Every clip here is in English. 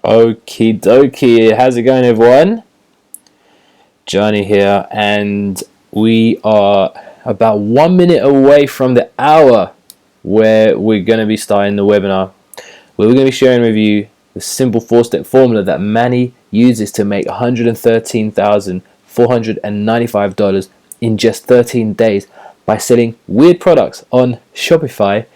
Okie dokie, how's it going, everyone? Johnny here, and we are about 1 minute away from the hour where we're going to be starting the webinar, where we're going to be sharing with you the simple 4-step formula that Manny uses to make $113,495 in just 13 days by selling weird products on Shopify,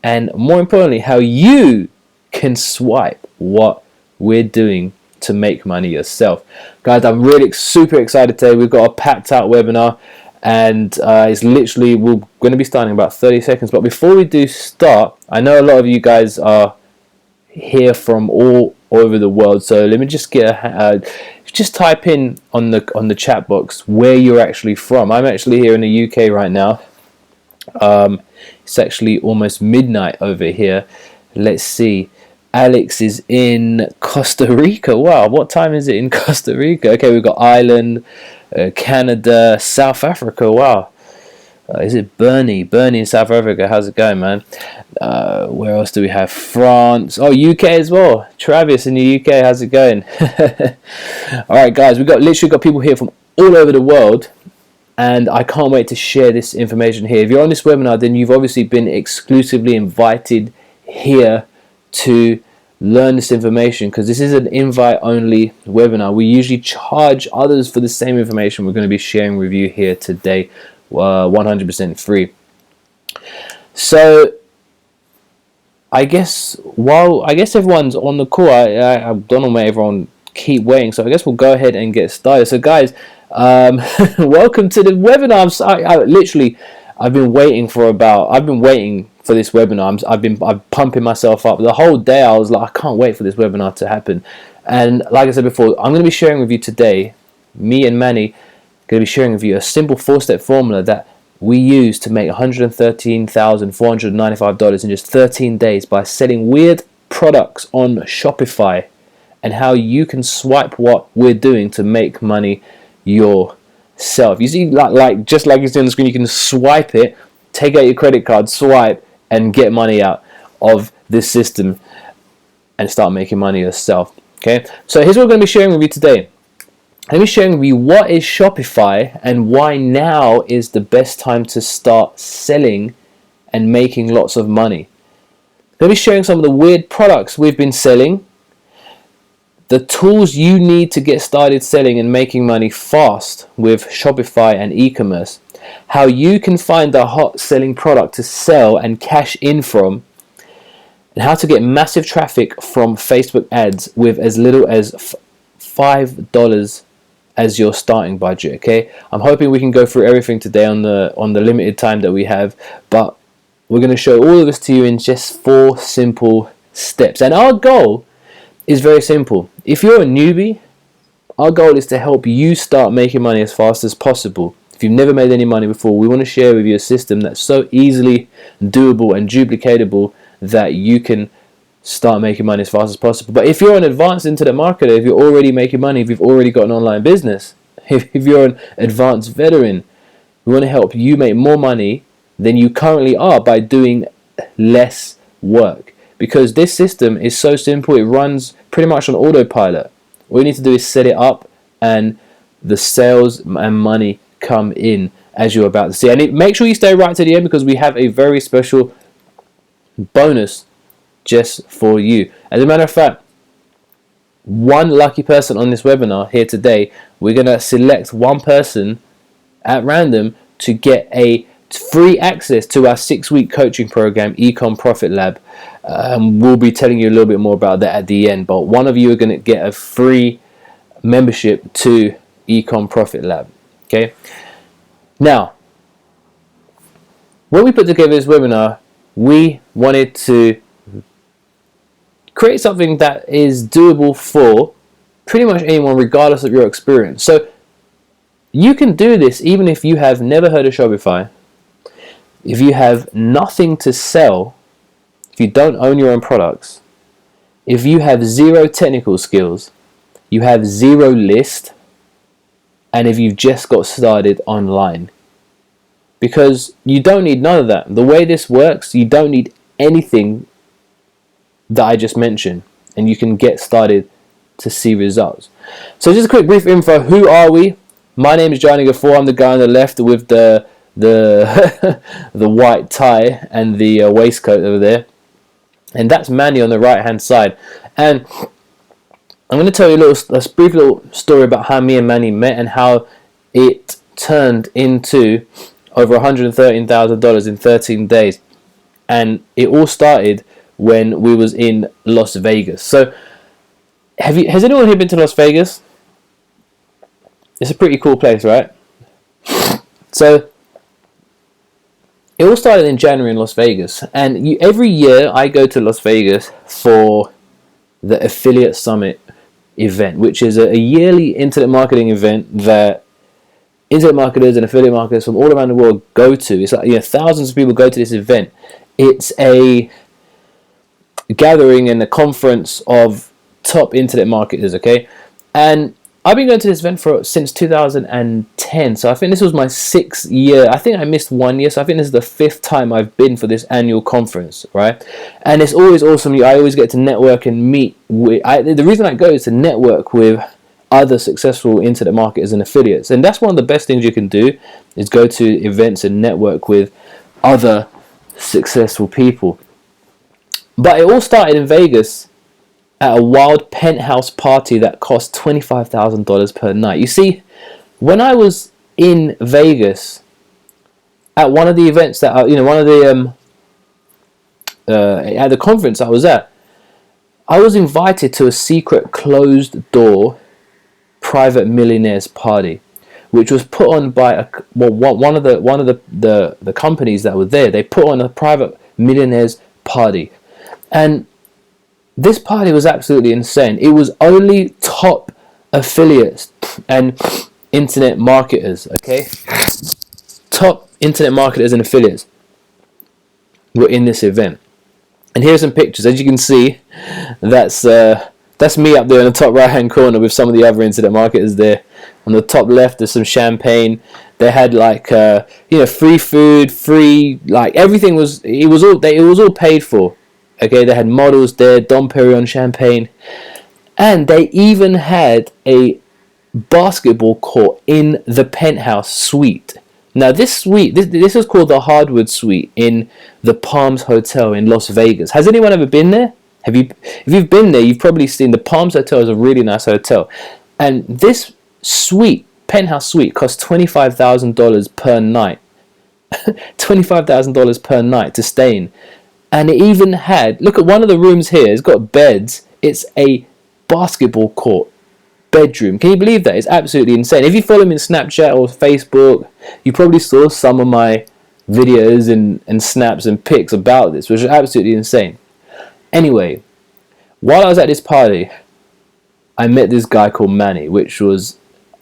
and more importantly, how you can swipe what we're doing to make money yourself. Guys, I'm really super excited today. We've got a packed out webinar, and it's literally, we're going to be starting in about 30 seconds. But before we do start, I know a lot of you guys are here from all over the world, so let me just get just type in on the chat box where you're actually from. I'm actually here in the UK right now. It's actually almost midnight over here. Let's see. Alex is in Costa Rica. Wow, what time is it in Costa Rica? Okay, we've got Ireland, Canada, South Africa. Wow. Is it Bernie? Bernie in South Africa. How's it going, man? Where else do we have? France. Oh, UK as well. Travis in the UK. How's it going? All right, guys. We've literally got people here from all over the world, and I can't wait to share this information here. If you're on this webinar, then you've obviously been exclusively invited here to learn this information, because this is an invite only webinar. We usually charge others for the same information we're going to be sharing with you here today, 100% free. So I guess everyone's on the call. I don't know why everyone keep waiting, so I guess we'll go ahead and get started. So guys, welcome to the webinar. I've been waiting for this webinar. I'm pumping myself up the whole day. I was like, I can't wait for this webinar to happen. And like I said before, I'm going to be sharing with you today, me and Manny going to be sharing with you a simple 4-step formula that we use to make $113,495 in just 13 days by selling weird products on Shopify, and how you can swipe what we're doing to make money yourself. You see, like just like it's doing on the screen, you can swipe it, take out your credit card, swipe, and get money out of this system and start making money yourself. Okay, so here's what we're going to be sharing with you today. Let me sharing with you what is Shopify and why now is the best time to start selling and making lots of money. Let me sharing some of the weird products we've been selling, the tools you need to get started selling and making money fast with Shopify and e-commerce, how you can find a hot selling product to sell and cash in from, and how to get massive traffic from Facebook ads with as little as $5 as your starting budget. Okay, I'm hoping we can go through everything today on the limited time that we have, but we're going to show all of this to you in just 4 simple steps. And our goal is very simple. If you're a newbie, our goal is to help you start making money as fast as possible. If you've never made any money before, we want to share with you a system that's so easily doable and duplicatable that you can start making money as fast as possible. But if you're an advanced internet marketer, if you're already making money, if you've already got an online business, if you're an advanced veteran, we want to help you make more money than you currently are by doing less work. Because this system is so simple, it runs pretty much on autopilot. All you need to do is set it up, and the sales and money come in as you're about to see. And make sure you stay right to the end, because we have a very special bonus just for you. As a matter of fact, one lucky person on this webinar here today, we're going to select one person at random to get a free access to our 6-week coaching program, Ecom Profit Lab. We'll be telling you a little bit more about that at the end, but one of you are going to get a free membership to Ecom Profit Lab. Okay. Now, when we put together this webinar, we wanted to create something that is doable for pretty much anyone, regardless of your experience. So you can do this even if you have never heard of Shopify, if you have nothing to sell, if you don't own your own products, if you have 0 technical skills, you have 0 list, and if you've just got started online. Because you don't need none of that. The way this works, you don't need anything that I just mentioned, and you can get started to see results. So just a quick brief info. Who are we? My name is Johnny Gafor. I'm the guy on the left with the the white tie and the waistcoat over there, and that's Manny on the right hand side. And I'm going to tell you a brief little story about how me and Manny met and how it turned into over $113,000 in 13 days. And it all started when we was in Las Vegas. So has anyone here been to Las Vegas? It's a pretty cool place, right? So it all started in January in Las Vegas, and every year I go to Las Vegas for the Affiliate Summit event, which is a yearly internet marketing event that internet marketers and affiliate marketers from all around the world go to. It's like, thousands of people go to this event. It's a gathering and a conference of top internet marketers, okay? And I've been going to this event since 2010, so I think this was my 6th year. I think I missed 1 year, so I think this is the 5th time I've been for this annual conference, right? And it's always awesome. I always get to network and meet the reason I go is to network with other successful internet marketers and affiliates, and that's one of the best things you can do, is go to events and network with other successful people. But it all started in Vegas at a wild penthouse party that cost $25,000 per night. You see, when I was in Vegas at one of the events that at the conference I was at, I was invited to a secret closed door private millionaires party, which was put on by one of the companies that were there. They put on a private millionaires party, and this party was absolutely insane. It was only top affiliates and internet marketers, okay? Top internet marketers and affiliates were in this event. And here's some pictures. As you can see, that's me up there in the top right hand corner with some of the other internet marketers there. On the top left, there's some champagne. They had free food, free everything was all paid for. Okay, they had models there, Dom Perignon champagne, and they even had a basketball court in the penthouse suite. Now this suite, this is called the Hardwood Suite in the Palms Hotel in Las Vegas. Has anyone ever been there? If you've been there, you've probably seen the Palms Hotel is a really nice hotel, and this suite, penthouse suite, cost $25,000 per night. $25,000 per night to stay in. And it even had, look at one of the rooms here, it's got beds. It's a basketball court bedroom. Can you believe that? It's absolutely insane. If you follow me on Snapchat or Facebook, you probably saw some of my videos and snaps and pics about this, which is absolutely insane. Anyway, while I was at this party, I met this guy called Manny,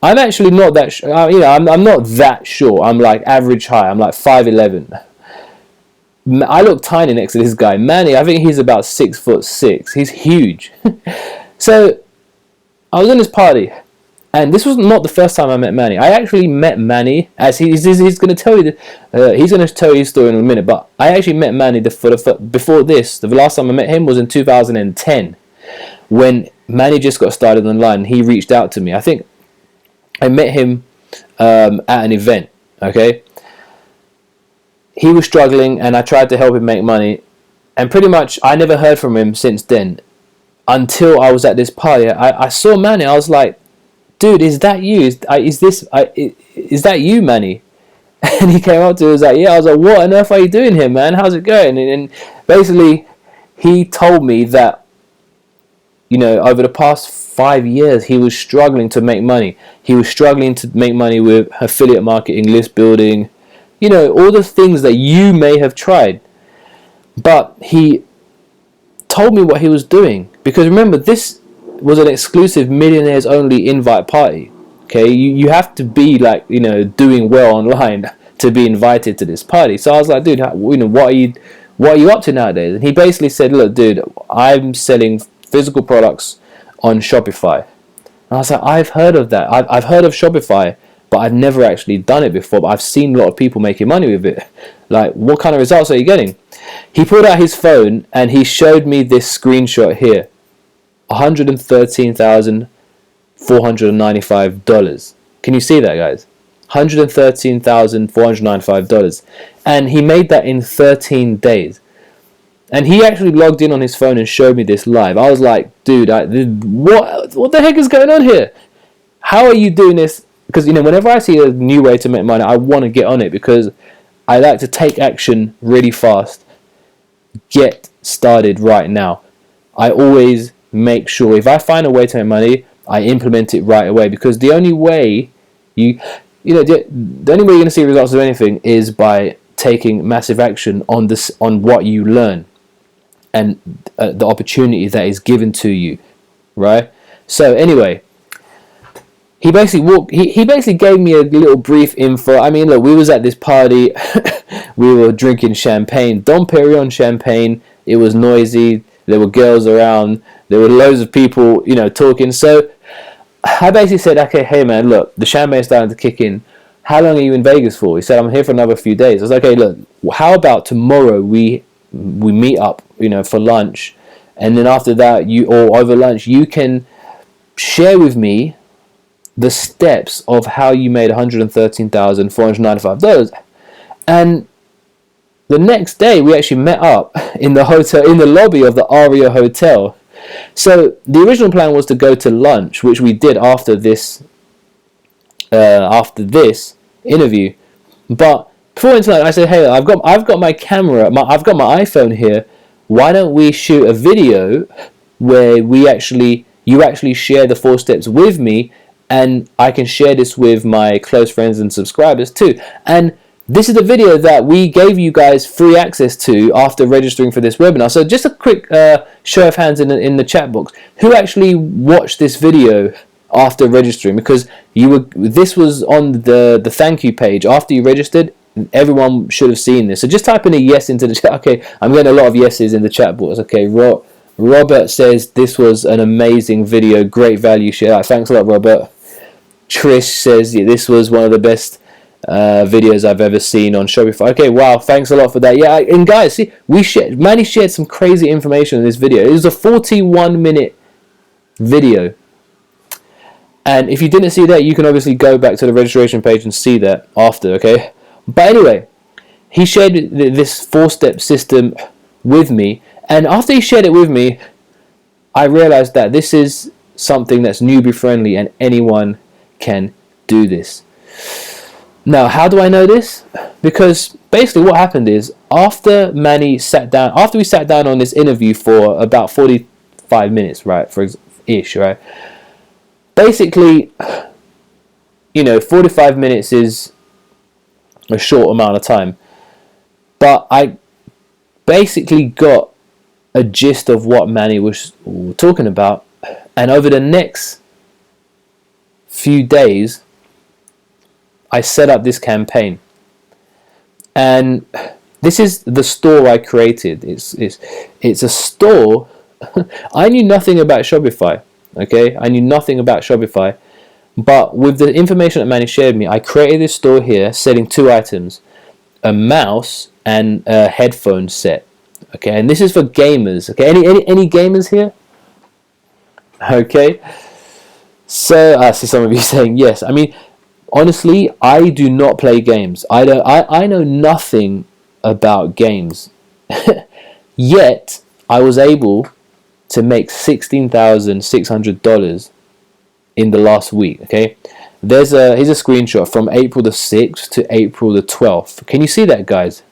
I'm actually not that, I'm not that short. I'm like average height. I'm like 5'11". I look tiny next to this guy. Manny, I think he's about 6'6". He's huge. So I was in this party, and this was not the first time I met Manny. I actually met Manny, as he's going to tell you. He's going to tell you his story in a minute. But I actually met Manny before this. The last time I met him was in 2010, when Manny just got started online. And he reached out to me. I think I met him at an event. Okay. He was struggling, and I tried to help him make money, and pretty much I never heard from him since then, until I was at this party. I saw Manny. I was like, dude, is that you? Is that you, Manny? And he came up to me and was like, yeah. I was like, what on earth are you doing here, man? How's it going? And basically he told me that, over the past 5 years he was struggling to make money. He was struggling to make money with affiliate marketing, list building, all the things that you may have tried. But he told me what he was doing. Because remember, this was an exclusive millionaires only invite party. Okay, you have to be doing well online to be invited to this party. So I was like, dude, what are you up to nowadays? And he basically said, look, dude, I'm selling physical products on Shopify. And I was like, I've heard of that. I've heard of Shopify, but I've never actually done it before. But I've seen a lot of people making money with it. Like, what kind of results are you getting? He pulled out his phone and he showed me this screenshot here $113,495. Can you see that, guys? $113,495. And he made that in 13 days. And he actually logged in on his phone and showed me this live. I was like, dude, what the heck is going on here? How are you doing this? Because, whenever I see a new way to make money, I want to get on it because I like to take action really fast. Get started right now. I always make sure if I find a way to make money, I implement it right away, because the only way the only way you're going to see results of anything is by taking massive action on what you learn and the opportunity that is given to you, right? So anyway, he basically gave me a little brief info. I mean, look, we was at this party. We were drinking champagne, Dom Perignon champagne. It was noisy. There were girls around. There were loads of people, talking. So I basically said, okay, hey man, look, the champagne's starting to kick in. How long are you in Vegas for? He said, I'm here for another few days. I was like, okay, look, how about tomorrow we meet up, for lunch, and then after that, or over lunch, you can share with me the steps of how you made $113,495. And the next day, we actually met up in the hotel, in the lobby of the Aria Hotel. So the original plan was to go to lunch, which we did after this interview. But before tonight, I said, "Hey, I've got my camera, I've got my iPhone here. Why don't we shoot a video where you actually share the 4 steps with me, and I can share this with my close friends and subscribers too." And this is the video that we gave you guys free access to after registering for this webinar. So just a quick show of hands in the chat box. Who actually watched this video after registering? Because this was on the thank you page after you registered. Everyone should have seen this. So just type in a yes into the chat. Okay, I'm getting a lot of yeses in the chat box. Okay, Robert says this was an amazing video, great value share. Thanks a lot, Robert. Trish says this was one of the best videos I've ever seen on Shopify. Okay, wow, thanks a lot for that. Yeah, and guys, see, Manny shared some crazy information in this video. It was a 41-minute video. And if you didn't see that, you can obviously go back to the registration page and see that after, okay? But anyway, he shared this 4-step system with me. And after he shared it with me, I realized that this is something that's newbie friendly and anyone can do this. Now, how do I know this? Because basically what happened is after we sat down on this interview for about 45 minutes, right? Right? Basically, 45 minutes is a short amount of time. But I basically got a gist of what Manny was talking about. And over the next few days, I set up this campaign. And this is the store I created. It's a store. I knew nothing about Shopify. Okay, I knew nothing about Shopify. But with the information that Manny shared me, I created this store here selling 2 items, a mouse and a headphone set. Okay, and this is for gamers. Okay, any gamers here? Okay, so I see some of you saying yes. I mean, honestly, I do not play games. I know nothing about games. Yet I was able to make $16,600 in the last week. Okay, here's a screenshot from April the 6th to April the 12th. Can you see that, guys?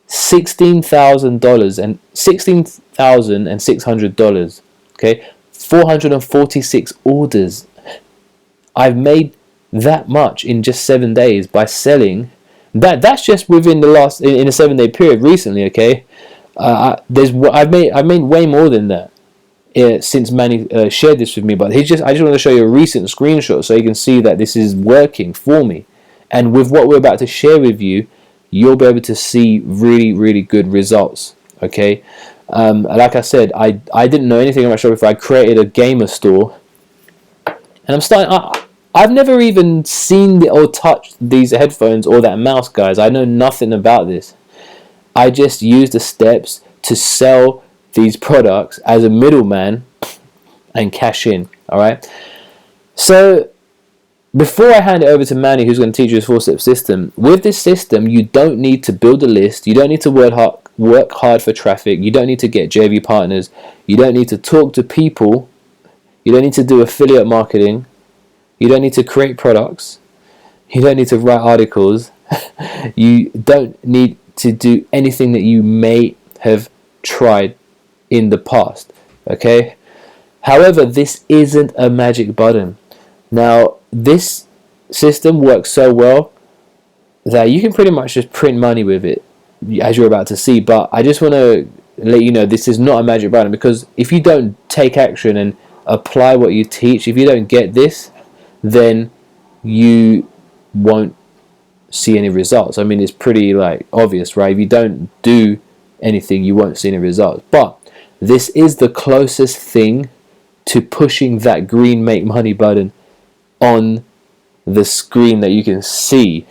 $16,000 and $16,600. Okay, 446 orders. I've made that much in just 7 days by selling that. That's just within the last in a 7-day period recently. Okay, I've made way more than that since Manny shared this with me. But I just want to show you a recent screenshot so you can see that this is working for me. And with what we're about to share with you, you'll be able to see really, really good results. Okay, like I said, I didn't know anything about Shopify. I created a gamer store, and I've never even seen or touched these headphones or that mouse, guys. I know nothing about this. I just used the steps to sell these products as a middleman, and cash in. All right. So before I hand it over to Manny, who's going to teach you this 4-step system, with this system, you don't need to build a list. You don't need to work hard for traffic. You don't need to get JV partners. You don't need to talk to people. You don't need to do affiliate marketing. You don't need to create products. You don't need to write articles. You don't need to do anything that you may have tried in the past. Okay? However, this isn't a magic button. Now, this system works so well that you can pretty much just print money with it, as you're about to see. But I just want to let you know this is not a magic button, because if you don't take action and apply what you teach, if you don't get this, then you won't see any results. I mean, it's pretty obvious, right? If you don't do anything, you won't see any results. But this is the closest thing to pushing that green make money button on the screen that you can see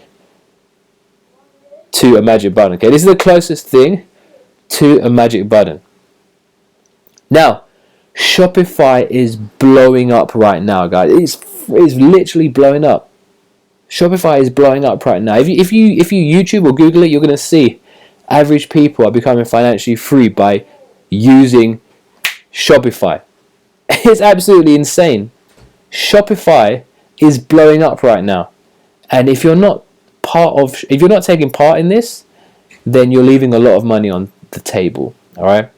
to a magic button. Okay, this is the closest thing to a magic button. Now, Shopify is blowing up right now, guys. It's literally blowing up. Shopify is blowing up right now. If you YouTube or Google it, you're going to see average people are becoming financially free by using Shopify. It's absolutely insane. Shopify is blowing up right now, and if you're not taking part in this, then you're leaving a lot of money on the table. All right,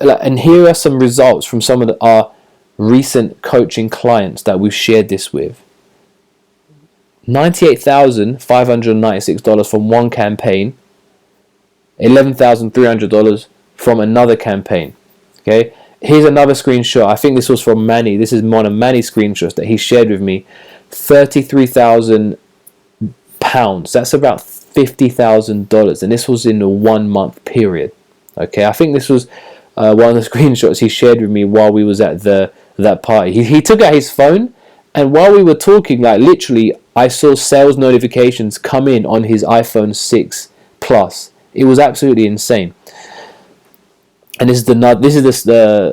and here are some results from some of our recent coaching clients that we've shared this with. $98,596 from one campaign, $11,300 from another campaign. Okay, here's another screenshot. I think this was from Manny. This is one of Manny's screenshots that he shared with me. £33,000. That's about $50,000, and this was in a 1 month period. Okay, I think this was one of the screenshots he shared with me while we was at that party. He took out his phone, and while we were talking, literally, I saw sales notifications come in on his iPhone 6 Plus. It was absolutely insane. And this is the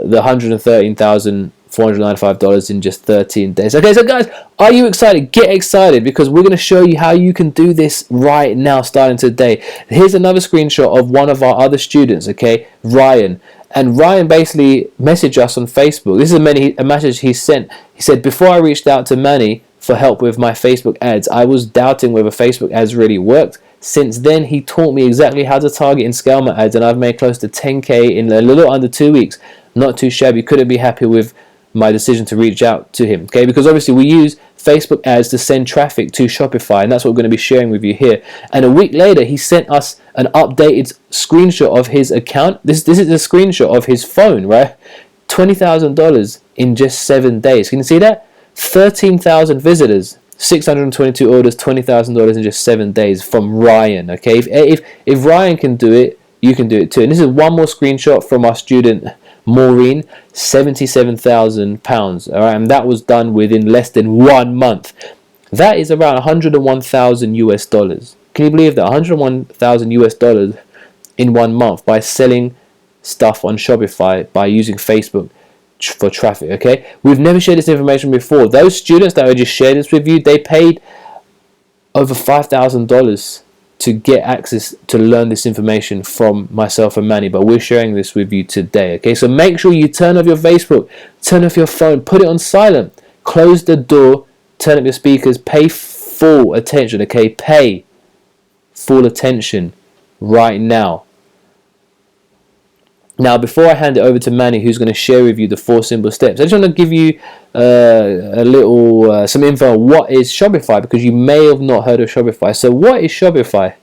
$113,495 in just 13 days. Okay, so guys, are you excited? Get excited, because we're going to show you how you can do this right now, starting today. Here's another screenshot of one of our other students, okay, Ryan. And Ryan basically messaged us on Facebook. This is a message he sent. He said, before I reached out to Manny for help with my Facebook ads, I was doubting whether Facebook ads really worked. Since then, he taught me exactly how to target and scale my ads, and I've made close to 10K in a little under 2 weeks. Not too shabby. Couldn't be happy with my decision to reach out to him. Okay, because obviously we use Facebook ads to send traffic to Shopify, and that's what we're going to be sharing with you here. And a week later, he sent us an updated screenshot of his account. This is a screenshot of his phone, right? $20,000 in just 7 days. Can you see that? 13,000 visitors, 622 orders, $20,000 in just 7 days from Ryan. Okay, if Ryan can do it, you can do it too. And this is one more screenshot from our student Maureen, £77,000. All right, and that was done within less than 1 month. That is around $101,000. Can you believe that? $101,000 in 1 month by selling stuff on Shopify by using Facebook for traffic. Okay, we've never shared this information before. Those students that I just shared this with you, they paid over $5,000 to get access to learn this information from myself and Manny, but we're sharing this with you today. Okay, so make sure you turn off your Facebook, turn off your phone, put it on silent, close the door, turn up your speakers, pay full attention. Okay, pay full attention right now. Now, before I hand it over to Manny, who's going to share with you the 4 simple steps, I just want to give you some info on what is Shopify, because you may have not heard of Shopify. So what is Shopify?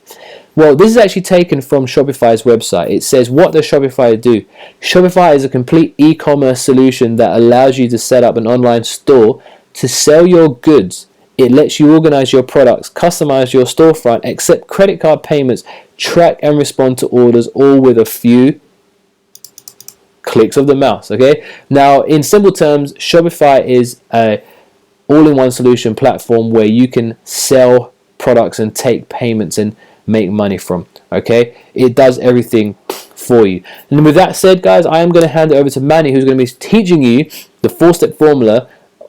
Well, this is actually taken from Shopify's website. It says, what does Shopify do? Shopify is a complete e-commerce solution that allows you to set up an online store to sell your goods. It lets you organize your products, customize your storefront, accept credit card payments, track and respond to orders, all with a few clicks of the mouse. Okay, now in simple terms, Shopify is a all-in-one solution platform where you can sell products and take payments and make money from. Okay, it does everything for you. And with that said, guys, I am going to hand it over to Manny, who's going to be teaching you the 4-step formula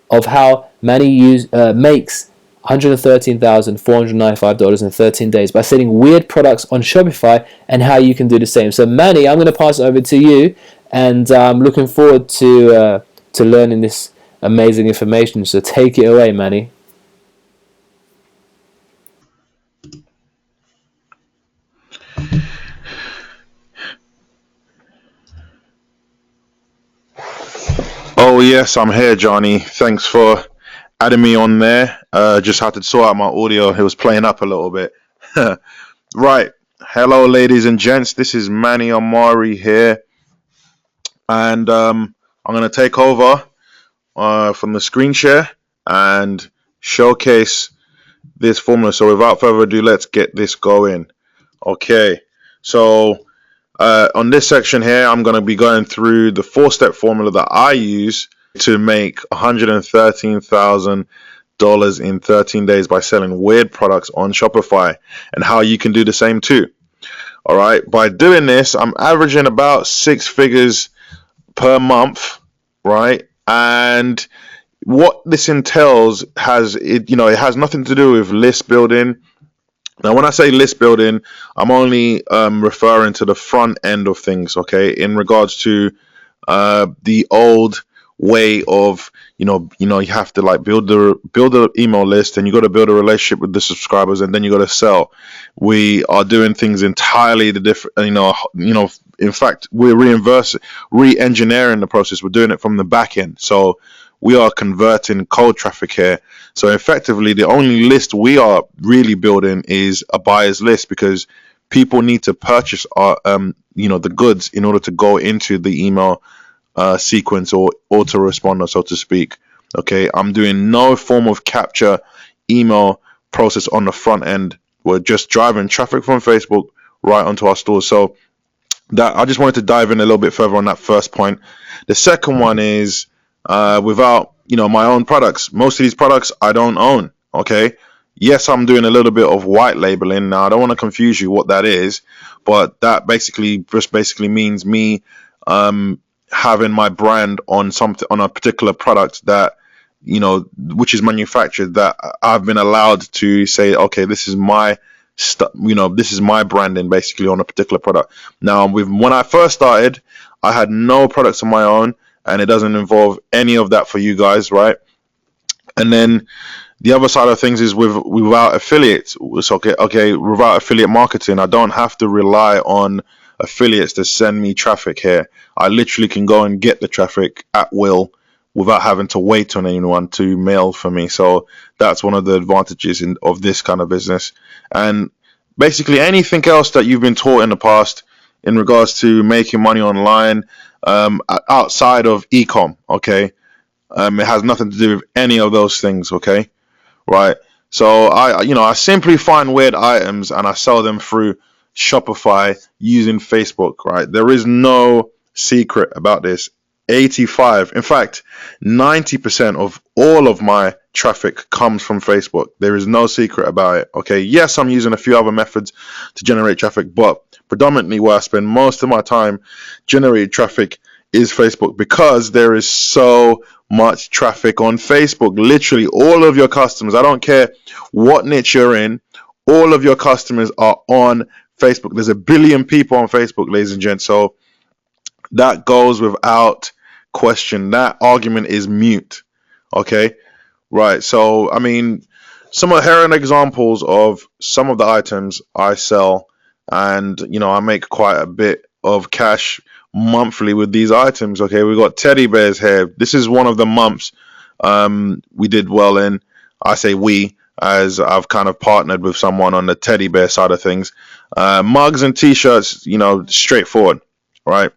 of how Manny makes $113,495 in 13 days by selling weird products on Shopify, and how you can do the same. So Manny, I'm going to pass it over to you, and I'm looking forward to learning this amazing information. So take it away, Manny. Oh yes, I'm here, Johnny. Thanks for adding me on there. Just had to sort out my audio. It was playing up a little bit. Right. Hello, ladies and gents. This is Manny Amari here, and I'm gonna take over from the screen share and showcase this formula. So without further ado, let's get this going. Okay. So on this section here, I'm going to be going through the 4-step formula that I use to make $113,000 in 13 days by selling weird products on Shopify, and how you can do the same too. All right. By doing this, I'm averaging about 6 figures per month, right? And what this entails it has nothing to do with list building. Now, when I say list building, I'm only referring to the front end of things, okay? In regards to the old way of, you have to like build the email list, and you got to build a relationship with the subscribers, and then you got to sell. We are doing things entirely the different, in fact, we're re-engineering the process. We're doing it from the back end. So we are converting cold traffic here. So effectively, the only list we are really building is a buyer's list, because people need to purchase our, the goods in order to go into the email sequence or autoresponder, so to speak. Okay, I'm doing no form of capture email process on the front end. We're just driving traffic from Facebook right onto our stores. So that I just wanted to dive in a little bit further on that first point. The second one is without my own products. Most of these products I don't own. Okay, yes, I'm doing a little bit of white labeling. Now, I don't want to confuse you what that is, but that basically means me having my brand on a particular product that which is manufactured, that I've been allowed to say, okay, this is my this is my branding basically on a particular product. Now, when I first started, I had no products of my own, and it doesn't involve any of that for you guys, right? And then the other side of things is without affiliates. So, okay, without affiliate marketing, I don't have to rely on affiliates to send me traffic here. I literally can go and get the traffic at will without having to wait on anyone to mail for me. So that's one of the advantages of this kind of business. And basically anything else that you've been taught in the past in regards to making money online, outside of ecom, okay, it has nothing to do with any of those things, okay, right? So I simply find weird items and I sell them through Shopify using Facebook, right? There is no secret about this. 85, in fact 90% of all of my traffic comes from Facebook. There is no secret about it, okay? Yes, I'm using a few other methods to generate traffic, but predominantly where I spend most of my time generating traffic is Facebook, because there is so much traffic on Facebook. Literally all of your customers, I don't care what niche you're in, all of your customers are on Facebook. There's 1 billion people on Facebook, ladies and gents. So that goes without question. That argument is mute. Okay, right. So I mean, here are examples of some of the items I sell, and I make quite a bit of cash monthly with these items. Okay, we got teddy bears here. This is one of the months we did well in. I say we, as I've kind of partnered with someone on the teddy bear side of things. Mugs and t-shirts, straightforward, right?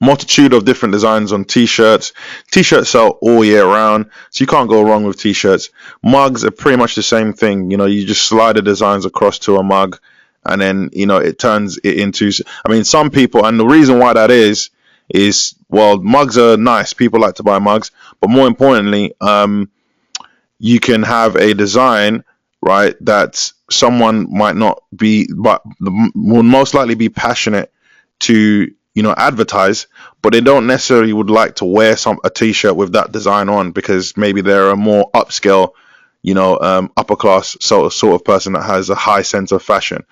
Multitude of different designs on t-shirts. T-shirts sell all year round, so you can't go wrong with t-shirts. Mugs are pretty much the same thing. You just slide the designs across to a mug, and then it turns it into, some people, and the reason why that is well, mugs are nice, people like to buy mugs, but more importantly, you can have a design, right, that someone might not be, but will most likely be passionate to advertise, but they don't necessarily would like to wear a t-shirt with that design on because maybe they're a more upscale, upper class sort of person that has a high sense of fashion,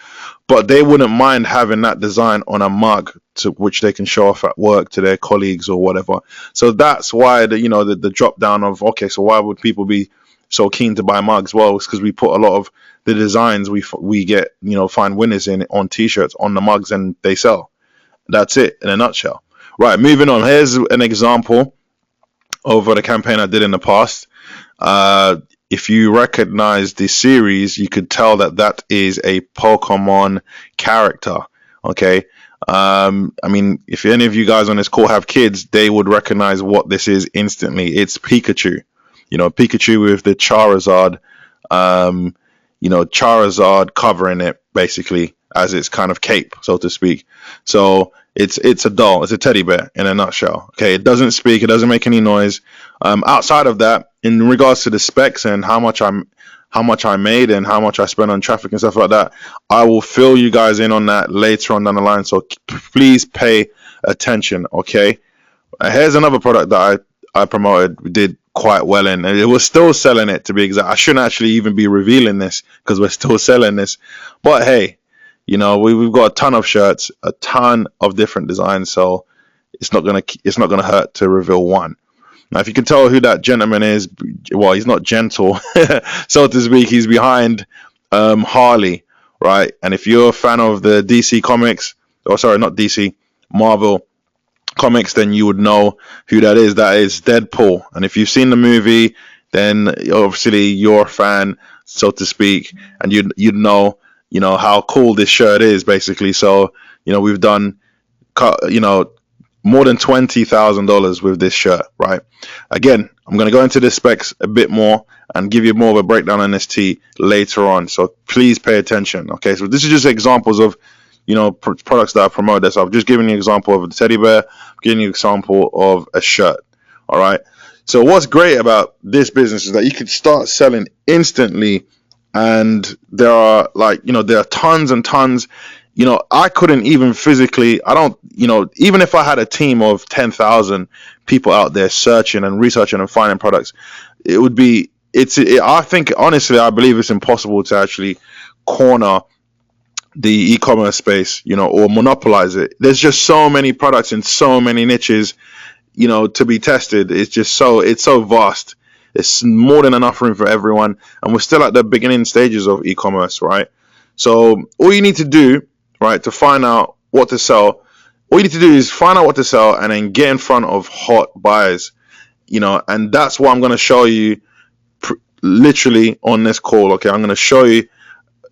but they wouldn't mind having that design on a mug to which they can show off at work to their colleagues or whatever. So that's why the drop down of, okay, so why would people be so keen to buy mugs? Well, it's because we put a lot of the designs we get, find winners in on t-shirts on the mugs, and they sell. That's it in a nutshell. Right, moving on. Here's an example of the campaign I did in the past. If you recognize the series, you could tell that is a Pokemon character. Okay. I mean, if any of you guys on this call have kids, they would recognize what this is instantly. It's Pikachu. Pikachu with the Charizard, Charizard covering it basically as its kind of cape, so to speak. So it's a doll. It's a teddy bear in a nutshell. Okay, it doesn't speak. It doesn't make any noise. Outside of that, in regards to the specs and how much I made and how much I spent on traffic and stuff like that, I will fill you guys in on that later on down the line. So please pay attention. Okay. Here's another product that I promoted. We did quite well in, and it was still selling it, to be exact. I shouldn't actually even be revealing this because we're still selling this, but hey, we've got a ton of shirts, a ton of different designs, so it's not gonna hurt to reveal one. Now, if you can tell who that gentleman is, well, he's not gentle, so to speak. He's behind Harley, right? And if you're a fan of the DC comics, not DC, Marvel comics, then you would know who that is. That is Deadpool. And if you've seen the movie, then obviously you're a fan, so to speak, and you'd know how cool this shirt is, basically. So we've done more than $20,000 with this shirt, right? Again, I'm going to go into the specs a bit more and give you more of a breakdown on this tee later on, so please pay attention. Okay, so this is just examples of products that I promoted. So I've just given you an example of the teddy bear, giving you an example of a shirt. All right, so what's great about this business is that you could start selling instantly, and there are there are tons and tons. I couldn't even physically, even if I had a team of 10,000 people out there searching and researching and finding products, I think, honestly, I believe it's impossible to actually corner the e-commerce space, or monopolize it. There's just so many products in so many niches, to be tested. It's so vast. It's more than enough room for everyone. And we're still at the beginning stages of e-commerce, right? So all you need to do, right, to find out what to sell, all you need to do is find out what to sell and then get in front of hot buyers, and that's what I'm going to show you literally on this call. Okay, I'm going to show you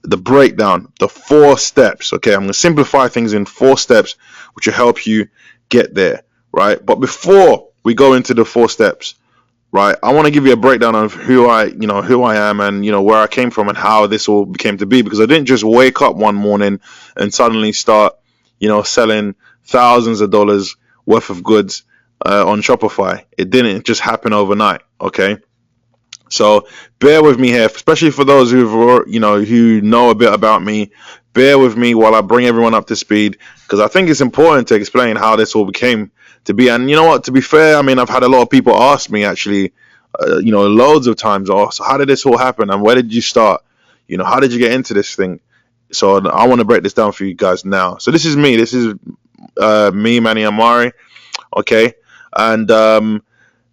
the breakdown, the 4 steps. Okay, I'm going to simplify things in 4 steps, which will help you get there, right? But before we go into the 4 steps, right, I want to give you a breakdown of who I am and where I came from and how this all came to be, because I didn't just wake up one morning and suddenly start selling thousands of dollars worth of goods on Shopify. It didn't just happen overnight. Okay, so bear with me here, especially for those who know a bit about me. Bear with me while I bring everyone up to speed, because I think it's important to explain how this all became to be. And you know what, to be fair, I mean, I've had a lot of people ask me actually, loads of times, oh, so how did this all happen and where did you start? How did you get into this thing? So I want to break this down for you guys now. So this is me. This is me, Manny Amari. Okay, and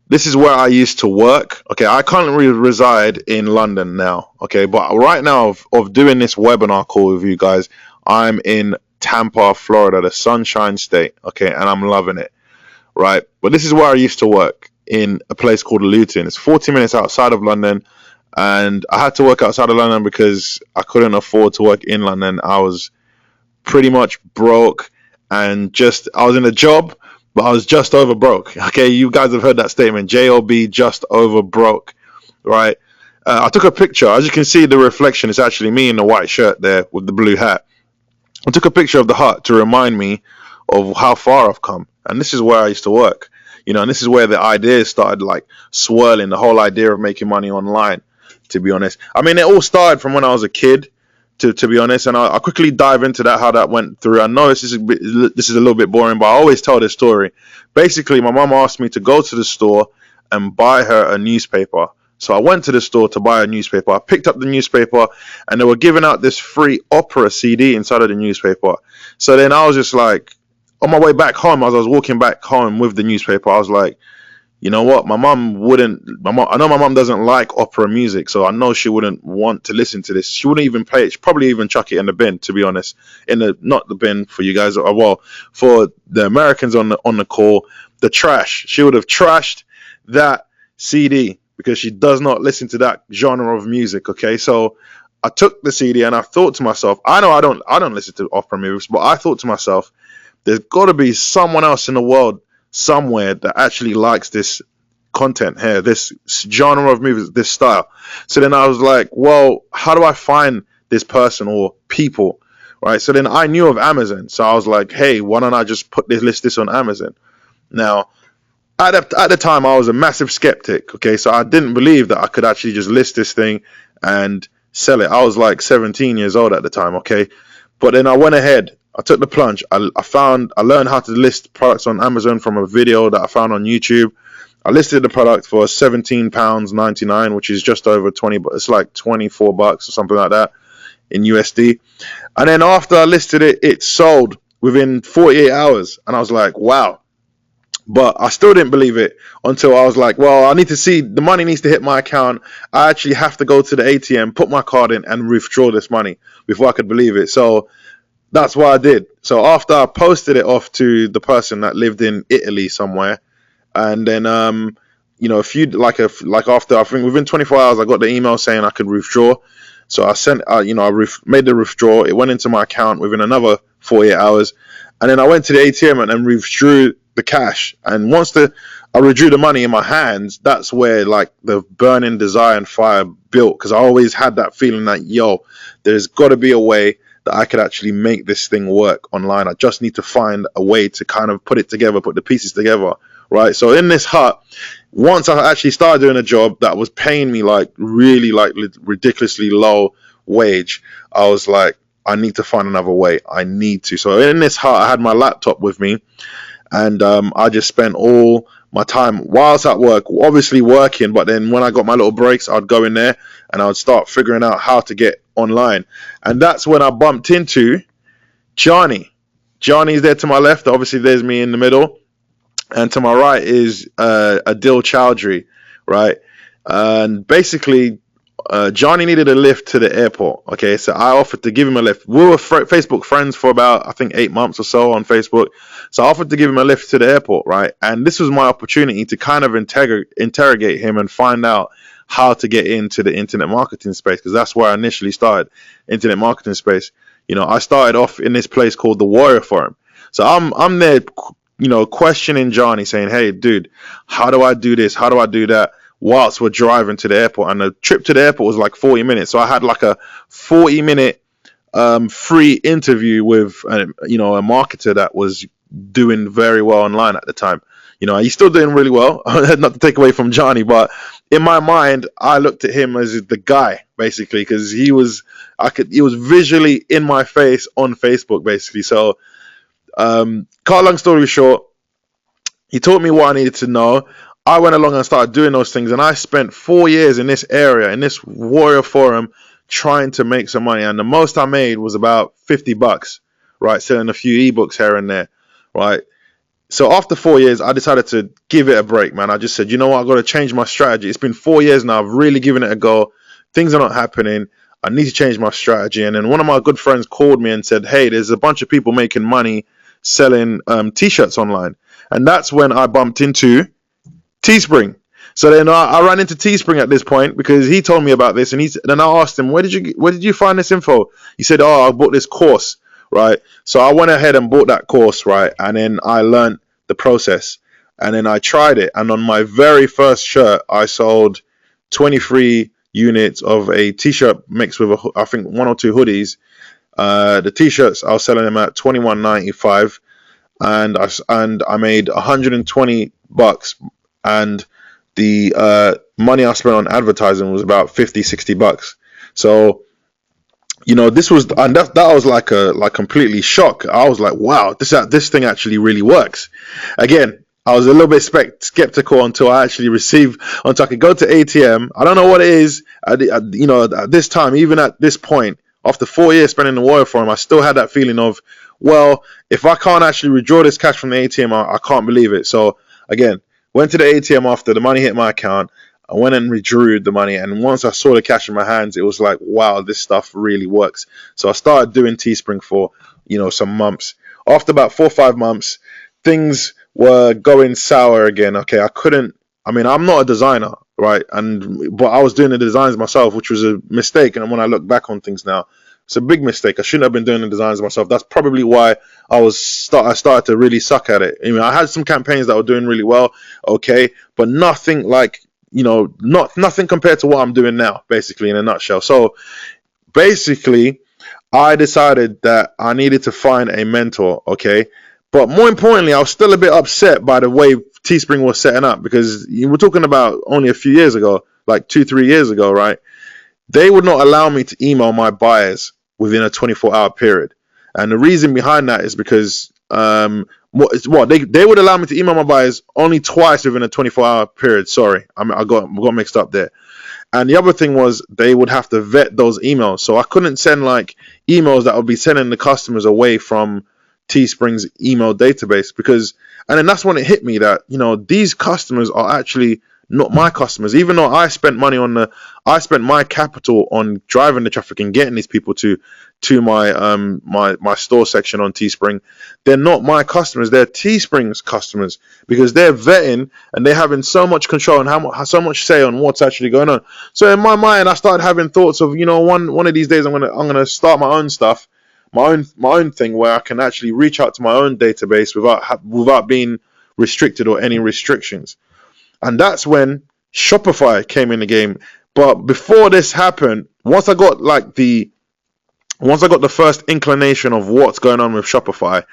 this is where I used to work. Okay, I currently reside in London now. Okay, but right now of doing this webinar call with you guys, I'm in Tampa, Florida, the Sunshine State. Okay, and I'm loving it. Right, but this is where I used to work, in a place called Luton. It's 40 minutes outside of London, and I had to work outside of London because I couldn't afford to work in London. I was pretty much broke, and I was in a job, but I was just over broke. Okay, you guys have heard that statement, JOB, just over broke, right? I took a picture. As you can see, the reflection is actually me in the white shirt there with the blue hat. I took a picture of the hut to remind me of how far I've come. And this is where I used to work, and this is where the ideas started swirling, the whole idea of making money online, to be honest. I mean, it all started from when I was a kid, to be honest, and I'll quickly dive into that, how that went through. I know this is a little bit boring, but I always tell this story. Basically, my mom asked me to go to the store and buy her a newspaper. So I went to the store to buy a newspaper. I picked up the newspaper, and they were giving out this free opera CD inside of the newspaper. So then I was just like, on my way back home, as I was walking back home with the newspaper, I was like, you know what? I know my mom doesn't like opera music, so I know she wouldn't want to listen to this. She wouldn't even play it. She'd probably even chuck it in the bin, to be honest. Not the bin for you guys, well, for the Americans on the call, the trash. She would have trashed that CD because she does not listen to that genre of music. Okay, so I took the CD and I thought to myself, I know I don't listen to opera music, but I thought to myself, there's got to be someone else in the world somewhere that actually likes this content here, this genre of movies, this style. So then I was like, well, how do I find this person or people, right? So then I knew of Amazon, so I was like, hey, why don't I just list this on Amazon? Now, at the time, I was a massive skeptic, okay, so I didn't believe that I could actually just list this thing and sell it. I was like 17 years old at the time, okay, but then I went ahead. I took the plunge. I learned how to list products on Amazon from a video that I found on YouTube. I listed the product for £17.99, which is just over 20, but it's like 24 bucks or something like that in USD. And then after I listed it, it sold within 48 hours. And I was like, wow. But I still didn't believe it until I was like, well, I need to see, the money needs to hit my account. I actually have to go to the ATM, put my card in and withdraw this money before I could believe it. So that's what I did. So after I posted it off to the person that lived in Italy somewhere, and then after, I think within 24 hours I got the email saying I could withdraw. So I sent made the withdrawal. It went into my account within another 48 hours, and then I went to the ATM and then withdrew the cash. And once I withdrew the money in my hands, that's where like the burning desire and fire built, because I always had that feeling that there's got to be a way that I could actually make this thing work online. I just need to find a way to kind of put it together, put the pieces together, right? So in this hut, once I actually started doing a job that was paying me like really like ridiculously low wage, I was like, I need to find another way. I need to. So in this hut, I had my laptop with me, and I just spent all my time whilst at work, obviously working, but then when I got my little breaks, I'd go in there and I would start figuring out how to get online. And that's when I bumped into Johnny. Johnny's there to my left. Obviously, there's me in the middle. And to my right is Adil Chowdhury, right? And basically, Johnny needed a lift to the airport. Okay, so I offered to give him a lift. We were Facebook friends for about, I think, 8 months or so on Facebook. So I offered to give him a lift to the airport, right? And this was my opportunity to kind of interrogate him and find out how to get into the internet marketing space, because that's where I initially started, internet marketing space. I started off in this place called the Warrior Forum. So I'm there, questioning Johnny, saying, hey, dude, how do I do this? How do I do that? Whilst we're driving to the airport, and the trip to the airport was like 40 minutes. So I had like a 40-minute free interview with a marketer that was doing very well online at the time. He's still doing really well. Not to take away from Johnny, but in my mind, I looked at him as the guy, basically, because he was visually in my face on Facebook, basically. So, cut long story short, he taught me what I needed to know. I went along and started doing those things, and I spent 4 years in this area, in this Warrior Forum, trying to make some money. And the most I made was about $50, right? Selling a few ebooks here and there, right? So after 4 years, I decided to give it a break, man. I just said, you know what? I've got to change my strategy. It's been 4 years now. I've really given it a go. Things are not happening. I need to change my strategy. And then one of my good friends called me and said, hey, there's a bunch of people making money selling T-shirts online. And that's when I bumped into Teespring. So then I ran into Teespring at this point because he told me about this, and then I asked him, where did you find this info? He said, I bought this course, right? So I went ahead and bought that course, right? And then I learned the process, and then I tried it. And on my very first shirt, I sold 23 units of a t-shirt mixed with I think 1 or 2 hoodies. The t-shirts, I was selling them at $21.95, and I made $120, and the money I spent on advertising was about $50-$60. So this was, and that was like completely shock. I was like, wow, this thing actually really works. Again, I was a little bit skeptical until until I could go to ATM. I don't know what it is. At this time, even at this point, after 4 years spending the Warrior Forum, I still had that feeling of, well, if I can't actually withdraw this cash from the ATM, I can't believe it. So again, went to the ATM after the money hit my account. I went and withdrew the money, and once I saw the cash in my hands, it was like, wow, this stuff really works. So I started doing Teespring for, some months. After about 4 or 5 months, things were going sour again. Okay, I'm not a designer, right? But I was doing the designs myself, which was a mistake. And when I look back on things now, it's a big mistake. I shouldn't have been doing the designs myself. That's probably why I started to really suck at it. I had some campaigns that were doing really well, okay, but nothing like, nothing compared to what I'm doing now, basically, in a nutshell. So basically, I decided that I needed to find a mentor, okay? But more importantly, I was still a bit upset by the way Teespring was setting up, because you were talking about only a few years ago, like 2-3 years ago, right? They would not allow me to email my buyers within a 24-hour period. And the reason behind that is because they would allow me to email my buyers only twice within a 24-hour period. Sorry, I got mixed up there. And the other thing was they would have to vet those emails. So I couldn't send like emails that would be sending the customers away from Teespring's email database, and then that's when it hit me that, these customers are actually not my customers. Even though I spent my capital on driving the traffic and getting these people to my store section on Teespring, they're not my customers. They're Teespring's customers, because they're vetting and they're having so much control and so much say on what's actually going on. So in my mind, I started having thoughts of, one of these days I'm gonna start my own stuff, my own thing, where I can actually reach out to my own database without being restricted or any restrictions. And that's when Shopify came in the game. But before this happened, once I got the first inclination of what's going on with Shopify,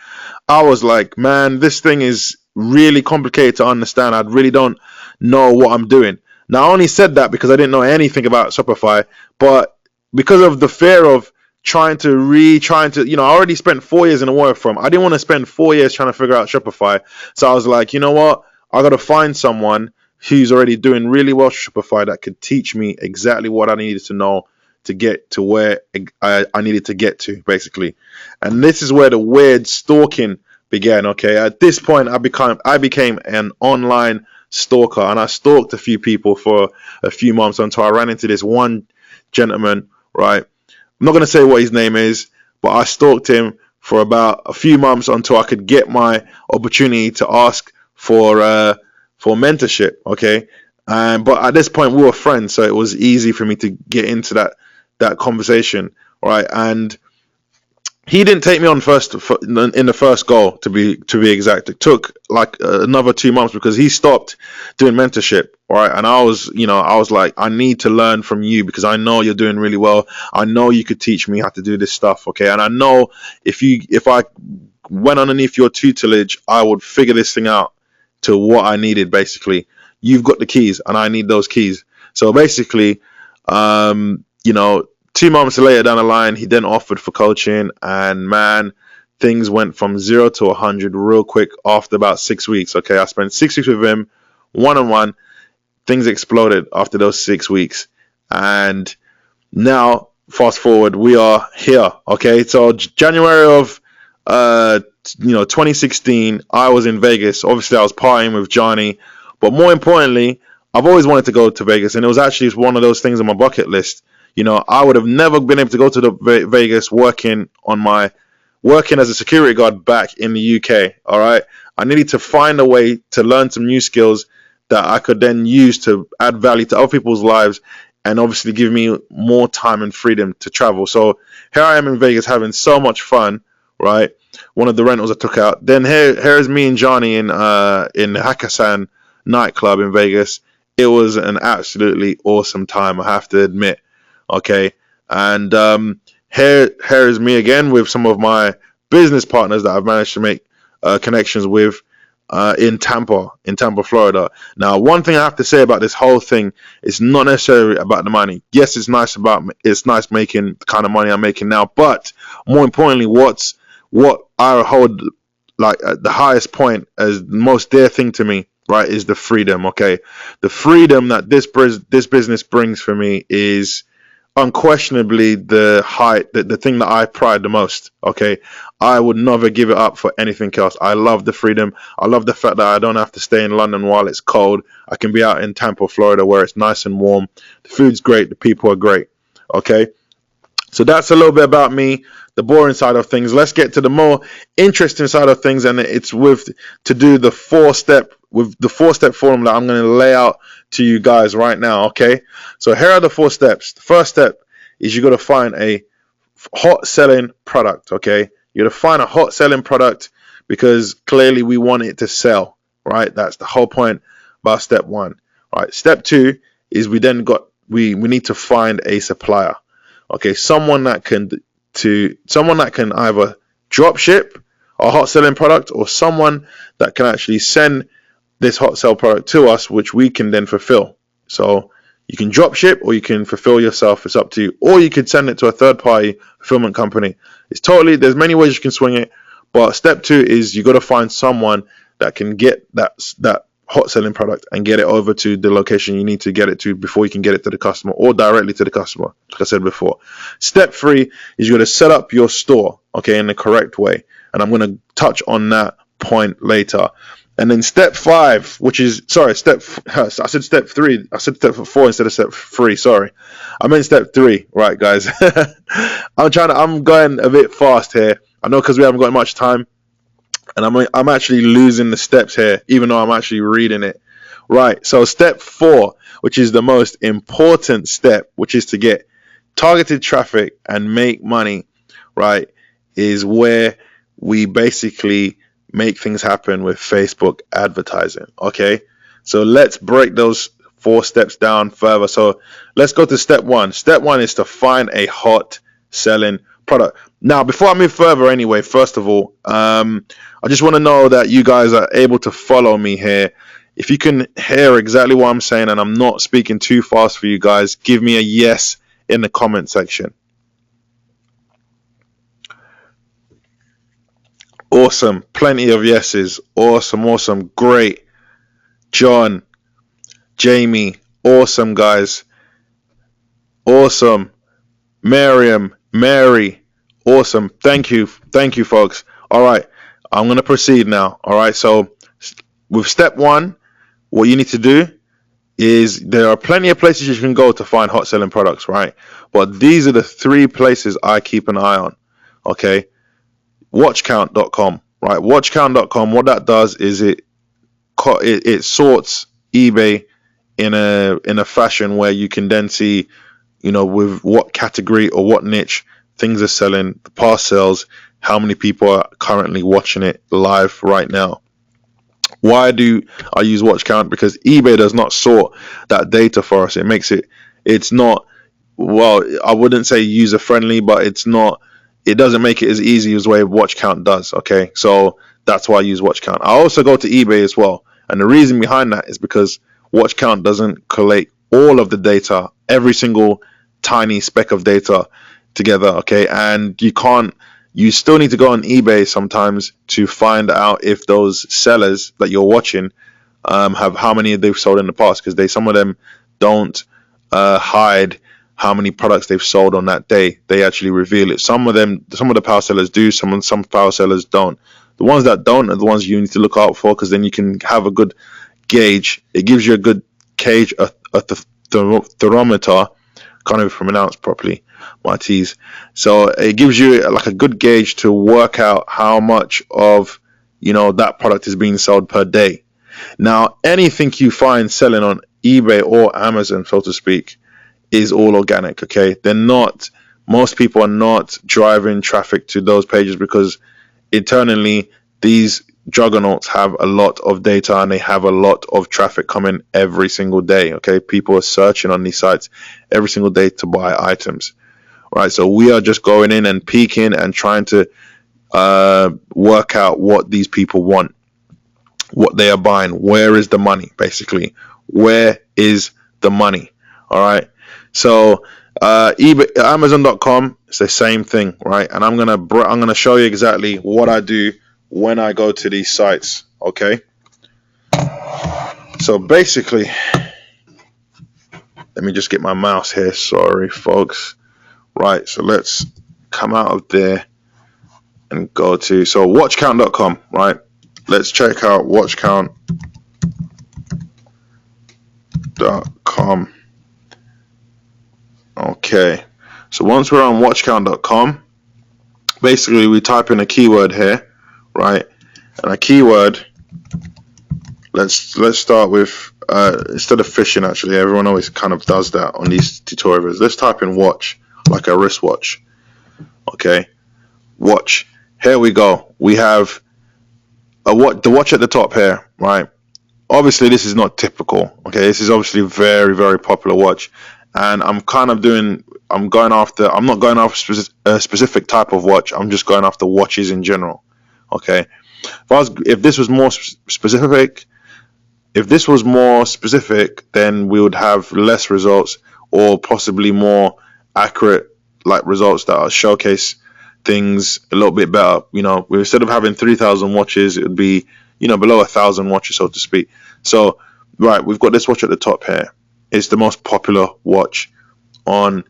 I was like, man, this thing is really complicated to understand. I really don't know what I'm doing. Now, I only said that because I didn't know anything about Shopify, but because of the fear of I already spent 4 years in the Warrior Forum. I didn't want to spend 4 years trying to figure out Shopify. So I was like, you know what? I got to find someone who's already doing really well Shopify that could teach me exactly what I needed to know to get to where I needed to get to, basically. And this is where the weird stalking began. Okay, at this point, I became an online stalker, and I stalked a few people for a few months until I ran into this one gentleman. Right, I'm not gonna say what his name is, but I stalked him for about a few months until I could get my opportunity to ask for mentorship. Okay, but at this point we were friends, so it was easy for me to get into that conversation, right? And he didn't take me on in the first goal, to be exact. It took like another 2 months because he stopped doing mentorship, right? And I was like, I need to learn from you because I know you're doing really well. I know you could teach me how to do this stuff, okay? And I know if I went underneath your tutelage, I would figure this thing out to what I needed. Basically, you've got the keys, and I need those keys. So basically, 2 months later down the line, he then offered for coaching, and man, things went from 0 to 100 real quick after about 6 weeks. Okay, I spent 6 weeks with him, one-on-one. Things exploded after those 6 weeks, and now fast forward, we are here. Okay, so January of 2016, I was in Vegas. Obviously, I was partying with Johnny, but more importantly, I've always wanted to go to Vegas, and it was actually one of those things on my bucket list. I would have never been able to go to the Vegas working as a security guard back in the UK. All right, I needed to find a way to learn some new skills that I could then use to add value to other people's lives, and obviously give me more time and freedom to travel. So here I am in Vegas having so much fun, right? One of the rentals I took out. Then here's me and Johnny in Hakkasan nightclub in Vegas. It was an absolutely awesome time, I have to admit. Okay, and here's me again with some of my business partners that I've managed to make connections with. in Tampa, Florida. Now, one thing I have to say about this whole thing is not necessarily about the money. Yes, it's nice making the kind of money I'm making now, but more importantly, what I hold like at the highest point as the most dear thing to me, right, is the freedom. Okay, the freedom that this business brings for me is unquestionably the thing that I pride the most. Okay, I would never give it up for anything else. I love the freedom. I love the fact that I don't have to stay in London while it's cold. I can be out in Tampa, Florida, where it's nice and warm. The food's great. The people are great. Okay, so that's a little bit about me, the boring side of things. Let's get to the more interesting side of things, and it's to do the four-step formula that I'm going to lay out to you guys right now. Okay, so here are the 4 steps. The first step is you got to find a hot selling product. Okay, you got to find a hot selling product because clearly we want it to sell, right? That's the whole point about step 1. All right, step 2 is we need to find a supplier. Okay, someone that can either drop ship a hot selling product, or someone that can actually send this hot sell product to us, which we can then fulfill. So you can drop ship or you can fulfill yourself. It's up to you. Or you could send it to a third party fulfillment company. There's many ways you can swing it. But step 2 is you got to find someone that can get that hot selling product and get it over to the location you need to get it to before you can get it to the customer, or directly to the customer, like I said before. Step 3 is you're going to set up your store, okay, in the correct way. And I'm going to touch on that point later. And then step 5, which is, I said step 3. I said step 4 instead of step 3. Sorry. I meant step 3. Right, guys. I'm going a bit fast here. I know because we haven't got much time. And I'm actually losing the steps here, even though I'm actually reading it. Right, so step 4, which is the most important step, which is to get targeted traffic and make money, right, is where we basically make things happen with Facebook advertising. Okay, so let's break those 4 steps down further. So let's go to step 1. Step 1 is to find a hot selling product. Now, before I move further anyway, first of all, I just want to know that you guys are able to follow me here. If you can hear exactly what I'm saying and I'm not speaking too fast for you guys, give me a yes in the comment section. Awesome. Plenty of yeses. Awesome. Great. John, Jamie, awesome, guys. Awesome. Miriam, Mary, awesome. Thank you, folks. All right, I'm going to proceed now. All right, so with step 1, what you need to do is there are plenty of places you can go to find hot selling products, right? But these are the 3 places I keep an eye on. Okay, watchcount.com, right? Watchcount.com, what that does is it sorts eBay in a fashion where you can then see, with what category or what niche things are selling, the past sales, how many people are currently watching it live right now. Why do I use watch count? Because eBay does not sort that data for us. It's not, well, I wouldn't say user friendly, but it doesn't make it as easy as the way watch count does. Okay, so that's why I use watch count. I also go to eBay as well, and the reason behind that is because watch count doesn't collate all of the data, every single tiny speck of data together. Okay, and you still need to go on eBay sometimes to find out if those sellers that you're watching have how many they've sold in the past, because some of them don't hide how many products they've sold on that day. They actually reveal it. Some of the power sellers do, some power sellers don't. The ones that don't are the ones you need to look out for, because then you can have a good gauge. It gives you a good gauge, a thermometer. Can't even pronounce properly my T's. So it gives you like a good gauge to work out how much of that product is being sold per day. Now, anything you find selling on eBay or Amazon, so to speak, is all organic. Okay, most people are not driving traffic to those pages, because internally these juggernauts have a lot of data and they have a lot of traffic coming every single day. Okay, people are searching on these sites every single day to buy items, right? So we are just going in and peeking and trying to work out what these people want. what they are buying. Where is the money? Basically, where is the money? All right. So eBay, Amazon.com, it's the same thing, right? And I'm gonna show you exactly what I do when I go to these sites. Okay. So basically, let me just get my mouse here. Sorry, folks. Right. So let's come out of there and go to watchcount.com. Right. Let's check out watchcount.com. Okay, so once we're on watchcount.com, basically we type in a keyword here, right? And a keyword, let's start with instead of fishing, actually everyone always kind of does that on these tutorials. Let's type in watch, like a wristwatch. Okay, watch. Here we go. We have the watch at the top here, right? Obviously this is not typical. Okay, this is obviously a very, very popular watch, and I'm not going after a specific type of watch. I'm just going after watches in general. Okay, if this was more specific, then we would have less results, or possibly more accurate results that showcase things a little bit better. Instead of having 3,000 watches, it would be below 1,000 watches, so to speak. So right, we've got this watch at the top here. It's the most popular watch on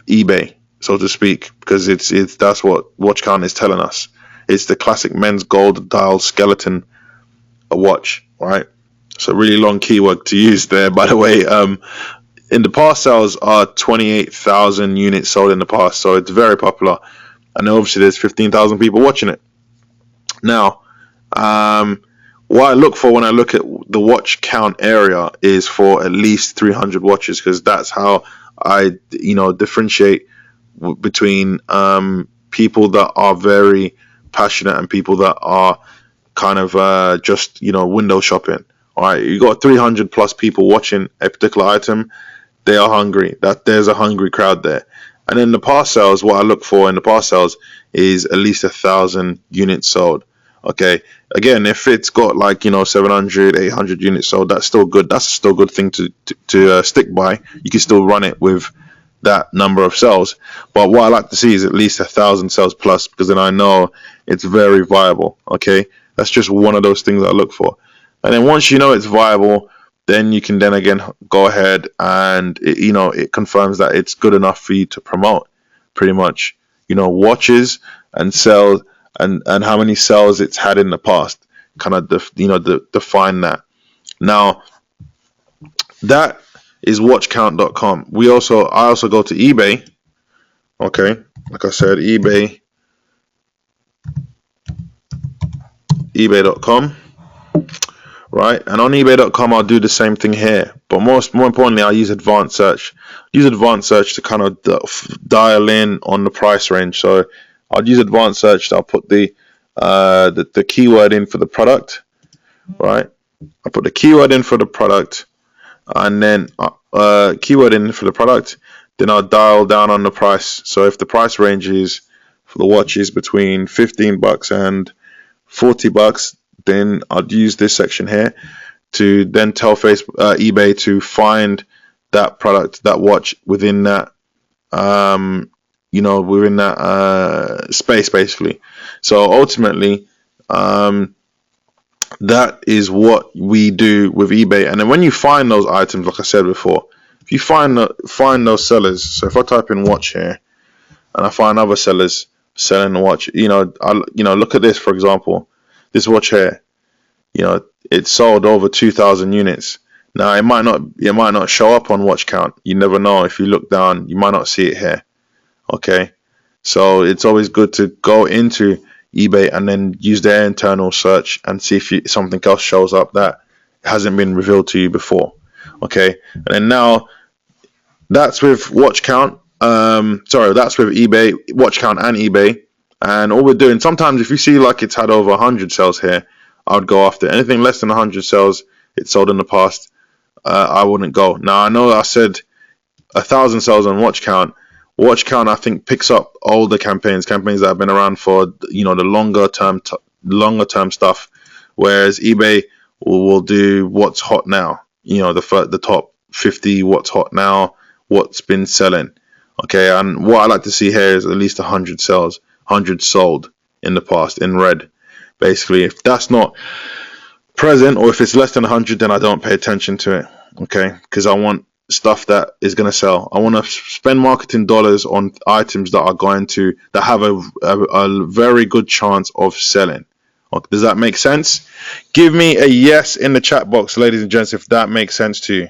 eBay, so to speak, because that's what WatchCount is telling us. It's the classic men's gold dial skeleton watch, right? So really long keyword to use there, by the way. In the past, sales are 28,000 units sold in the past, so it's very popular. And obviously there's 15,000 people watching it. Now, what I look for when I look at the watch count area is for at least 300 watches, because that's how I differentiate between people that are very passionate and people that are kind of just window shopping. All right, you got 300 plus people watching a particular item. They are hungry. There's a hungry crowd there. And in the past sales, what I look for in the past sales is at least 1,000 units sold. Okay, again, if it's got 700, 800 units sold, that's still good. That's still a good thing to stick by. You can still run it with that number of sales. But what I like to see is at least 1,000 sales plus, because then I know it's very viable. Okay, that's just one of those things I look for. And then once you know it's viable, then you can then again go ahead and it confirms that it's good enough for you to promote, pretty much. Watches and sales and how many sales it's had in the past, kind of define that. Now that is watchcount.com. I also go to eBay. Okay, like I said, ebay.com. Right, and on ebay.com I'll do the same thing here, but more importantly I'll use advanced search. To kind of dial in on the price range. So I'll use advanced search. I'll put the keyword in for the product. Right, I put the keyword in for the product, and then keyword in for the product. Then I'll dial down on the price. So if the price range is for the watch is between $15 and $40, then I'd use this section here to then tell eBay to find that product, that watch within that space, basically. So ultimately that is what we do with eBay. And then when you find those items, like I said before, if you find those sellers, so if I type in watch here and I find other sellers selling the watch, look at this, for example. This watch here, it sold over 2,000 units. Now it might not show up on watch count. You never know. If you look down, you might not see it here. Okay, so it's always good to go into eBay and then use their internal search and see if something else shows up that hasn't been revealed to you before. Okay, and then now that's with watch count. That's with eBay, watch count, and eBay. And all we're doing, sometimes if you see it's had over 100 sales here, I would go after anything less than 100 sales it's sold in the past. I wouldn't go. Now I know I said 1,000 sales on watch count. Watch count, I think, picks up older campaigns that have been around for the longer term stuff, whereas eBay we'll do what's hot now. You know, the top 50 what's hot now, what's been selling. Okay, and what I like to see here is at least 100 sales, 100 sold in the past in red. Basically, if that's not present, or if it's less than 100, then I don't pay attention to it. Okay, because I want stuff that is going to sell. I want to spend marketing dollars on items that have a very good chance of selling. Okay, does that make sense? Give me a yes in the chat box, ladies and gents, if that makes sense to you.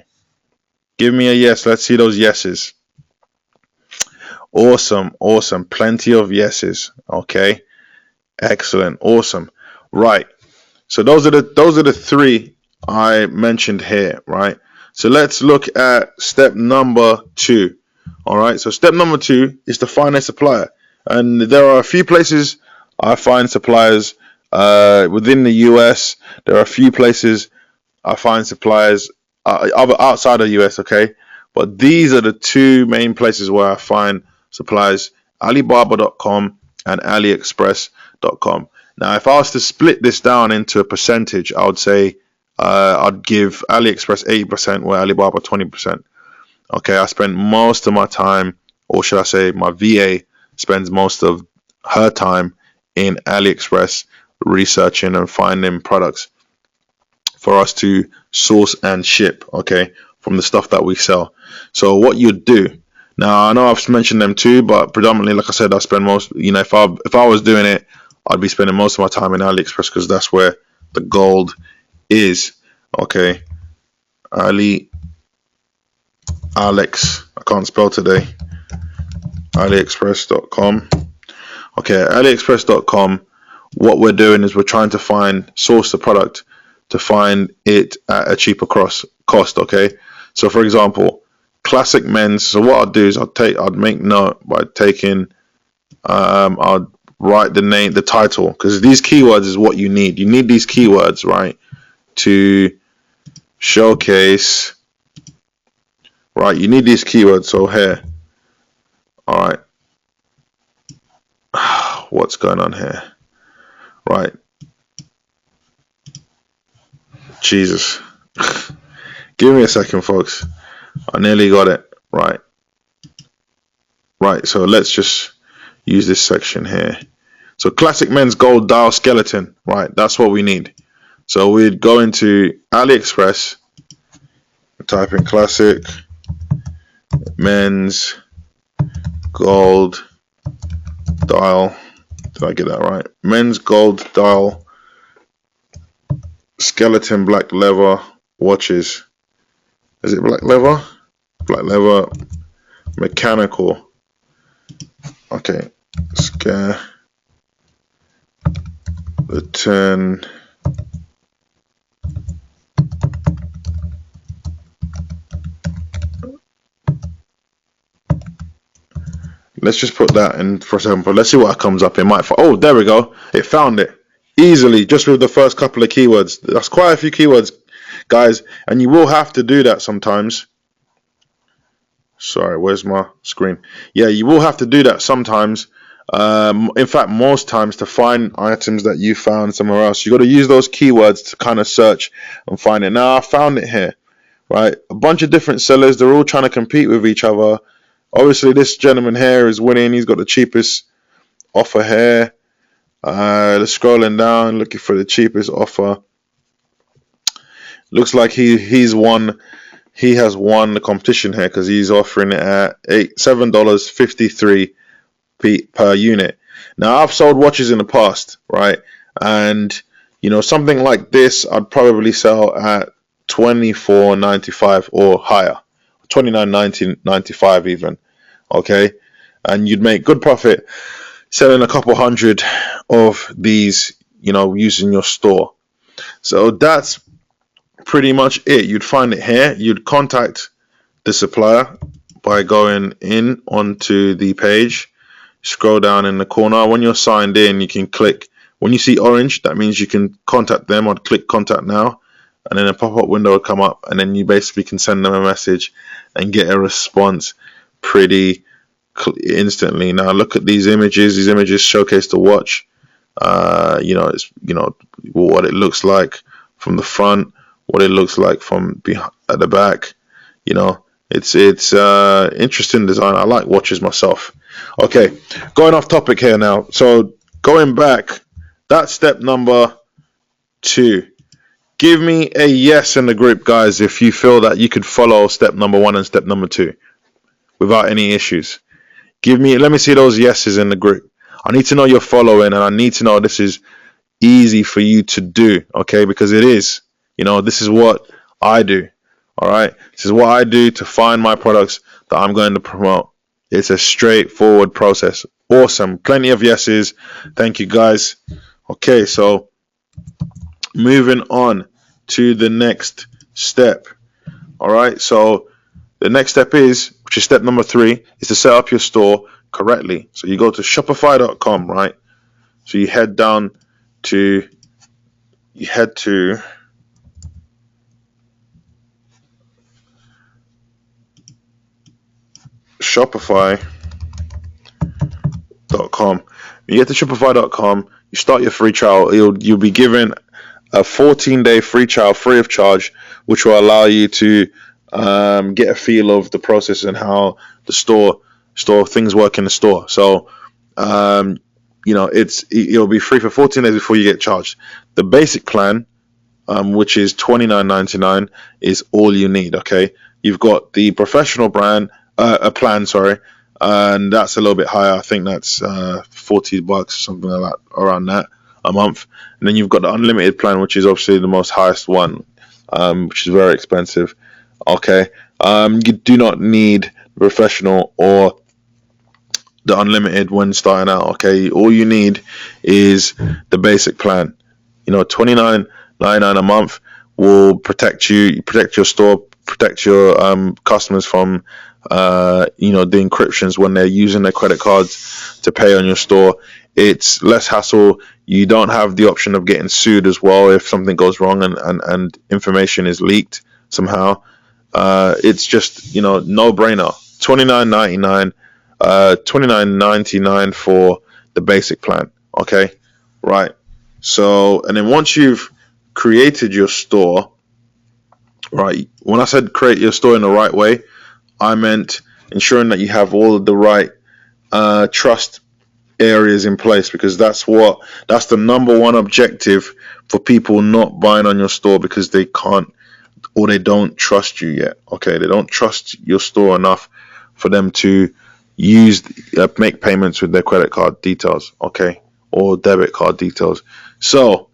Give me a yes. Let's see those yeses. Awesome. Plenty of yeses. Okay. Excellent. Awesome. Right. So those are the three I mentioned here, right? So let's look at step number 2. All right. So step number 2 is to find a supplier. And there are a few places I find suppliers within the US. There are a few places I find suppliers outside of the US, okay? But these are the 2 main places where I find suppliers: Alibaba.com and AliExpress.com. Now, if I was to split this down into a percentage, I would say I'd give AliExpress 80%, where Alibaba 20%. Okay, I spend most of my time, or should I say my VA spends most of her time in AliExpress researching and finding products for us to source and ship, okay, from the stuff that we sell. So what you do now, I know I've mentioned them too, but predominantly, like I said, I spend most, if I was doing it, I'd be spending most of my time in AliExpress, because that's where the gold is. Okay, Alex, I can't spell today. AliExpress.com. Okay, AliExpress.com. What we're doing is we're trying to source the product to find it at a cheaper cost. Okay, so for example, classic men's. So what I'd do is I'd make note by taking, I'd write the title, because these keywords is what you need. You need these keywords, right, to showcase. Right, you need these keywords. So here, all right, what's going on here? Right, Jesus, give me a second, folks. I nearly got it. Right, so let's just use this section here. So classic men's gold dial skeleton. Right, that's what we need. So we'd go into AliExpress, type in classic men's gold dial. Did I get that right? Men's gold dial skeleton black leather watches. Is it black leather? Black leather mechanical. Okay. Skeleton. Let's just put that in for example. Let's see what comes up. It might. Oh, there we go. It found it easily just with the first couple of keywords. That's quite a few keywords, guys, and you will have to do that sometimes. Sorry, where's my screen? Yeah, you will have to do that sometimes. In fact, most times, to find items that you found somewhere else, you got to use those keywords to kind of search and find it. Now, I found it here, right? A bunch of different sellers. They're all trying to compete with each other. Obviously, this gentleman here is winning. He's got the cheapest offer here. Let's scrolling down, looking for the cheapest offer. Looks like he's won. He has won the competition here, because he's offering it at $7.53 per unit. Now, I've sold watches in the past, right? And something like this, I'd probably sell at $24.95 or higher, $29.95 even. Okay, and you'd make good profit selling a couple hundred of these, using your store. So that's pretty much it. You'd find it here. You'd contact the supplier by going in onto the page. Scroll down in the corner. When you're signed in, you can click. When you see orange, that means you can contact them. I'd click contact now, and then a pop-up window will come up, and then you basically can send them a message and get a response pretty instantly. Now look at these images. These images showcase the watch. It's what it looks like from the front, what it looks like from at the back. It's interesting design. I like watches myself. Okay, going off topic here now. So going back, that's step number 2. Give me a yes in the group, guys, if you feel that you could follow step number 1 and step number 2 without any issues. Let me see those yeses in the group. I need to know you're following, and I need to know this is easy for you to do, okay? Because it is. This is what I do, all right? This is what I do to find my products that I'm going to promote. It's a straightforward process. Awesome. Plenty of yeses. Thank you, guys. Okay, so moving on to the next step. All right, so the next step which is step number 3, is to set up your store correctly. So you go to Shopify.com, right? So you head to Shopify.com. You get to Shopify.com, you start your free trial. You'll be given a 14-day free trial free of charge, which will allow you to get a feel of the process and how the store things work in the store. So it'll be free for 14 days before you get charged. The basic plan, which is $29.99, is all you need. Okay, you've got the professional plan, and that's a little bit higher. I think that's $40, something like that, around that a month. And then you've got the unlimited plan, which is obviously the most highest one, which is very expensive. Okay, you do not need professional or the unlimited when starting out. Okay, all you need is the basic plan. $29.99 a month will protect your store, protect your customers from the encryptions when they're using their credit cards to pay on your store. It's less hassle. You don't have the option of getting sued as well if something goes wrong and information is leaked somehow. It's just no brainer. $29.99 for the basic plan. Okay, right. So, and then once you've created your store, right, when I said create your store in the right way, I meant ensuring that you have all of the right trust areas in place, because that's the number one objective for people not buying on your store, because they can't, or they don't trust you yet. Okay, they don't trust your store enough for them to make payments with their credit card details, okay, or debit card details. So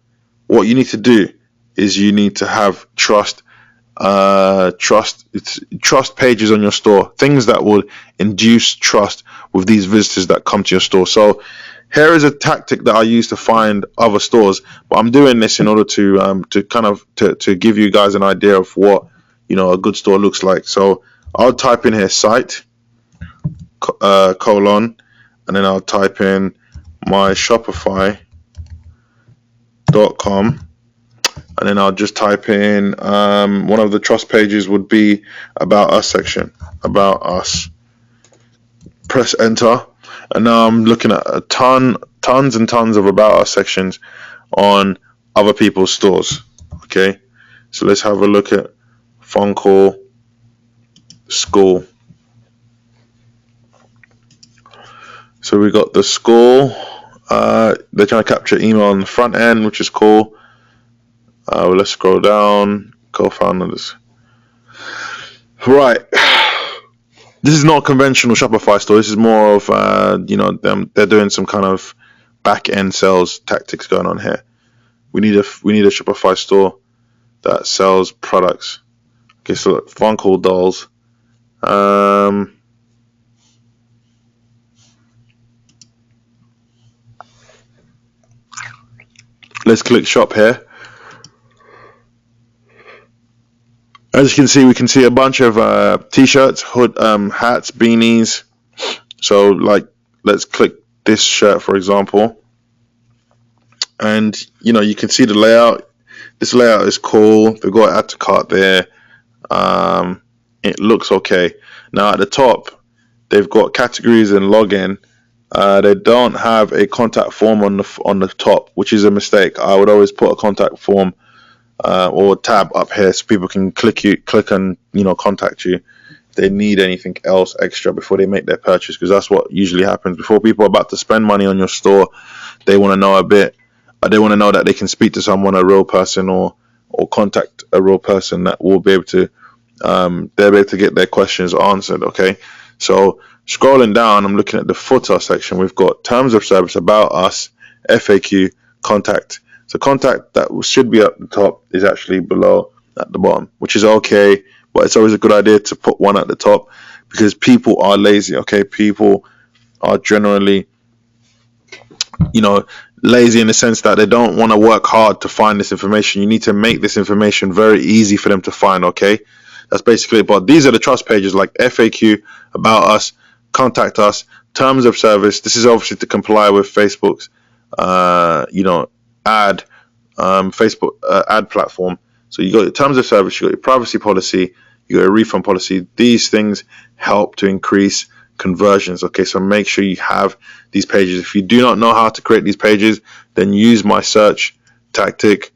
what you need to do is you need to have trust pages on your store, things that will induce trust with these visitors that come to your store. So here is a tactic that I use to find other stores, but I'm doing this in order to give you guys an idea of what a good store looks like. So I'll type in here site colon, and then I'll type in my Shopify.com, and then I'll just type in one of the trust pages would be about us section, about us. Press enter, and now I'm looking at tons and tons of about us sections on other people's stores. Okay, so let's have a look at Funkel School. So we got the school. They're trying to capture email on the front end, which is cool. Let's scroll down. Co-founders. Right. This is not a conventional Shopify store. This is more of they're doing some kind of back end sales tactics going on here. We need a Shopify store that sells products. Okay, so look, Funkel dolls. Let's click shop here. As you can see, we can see a bunch of t-shirts, hood, hats, beanies. So let's click this shirt, for example. And, you can see the layout. This layout is cool. They've got add to cart there. It looks okay. Now at the top, they've got categories and login. They don't have a contact form on the top, which is a mistake. I would always put a contact form or tab up here, so people can click and contact you if they need anything else extra before they make their purchase, because that's what usually happens before people are about to spend money on your store. They want to know a bit. They want to know that they can speak to someone, a real person, or contact a real person that will be able to they'll be able to get their questions answered. Okay, so scrolling down, I'm looking at the footer section. We've got terms of service, about us, FAQ, contact. So contact, that should be up the top, is actually below at the bottom, which is okay, but it's always a good idea to put one at the top, because people are lazy. Okay, people are generally lazy in the sense that they don't want to work hard to find this information. You need to make this information very easy for them to find. Okay, that's basically it. But these are the trust pages like FAQ, about us, contact us, terms of service. This is obviously to comply with Facebook's ad platform. So you got your terms of service, you got your privacy policy, you got a refund policy. These things help to increase conversions. Okay, so make sure you have these pages. If you do not know how to create these pages, then use my search tactic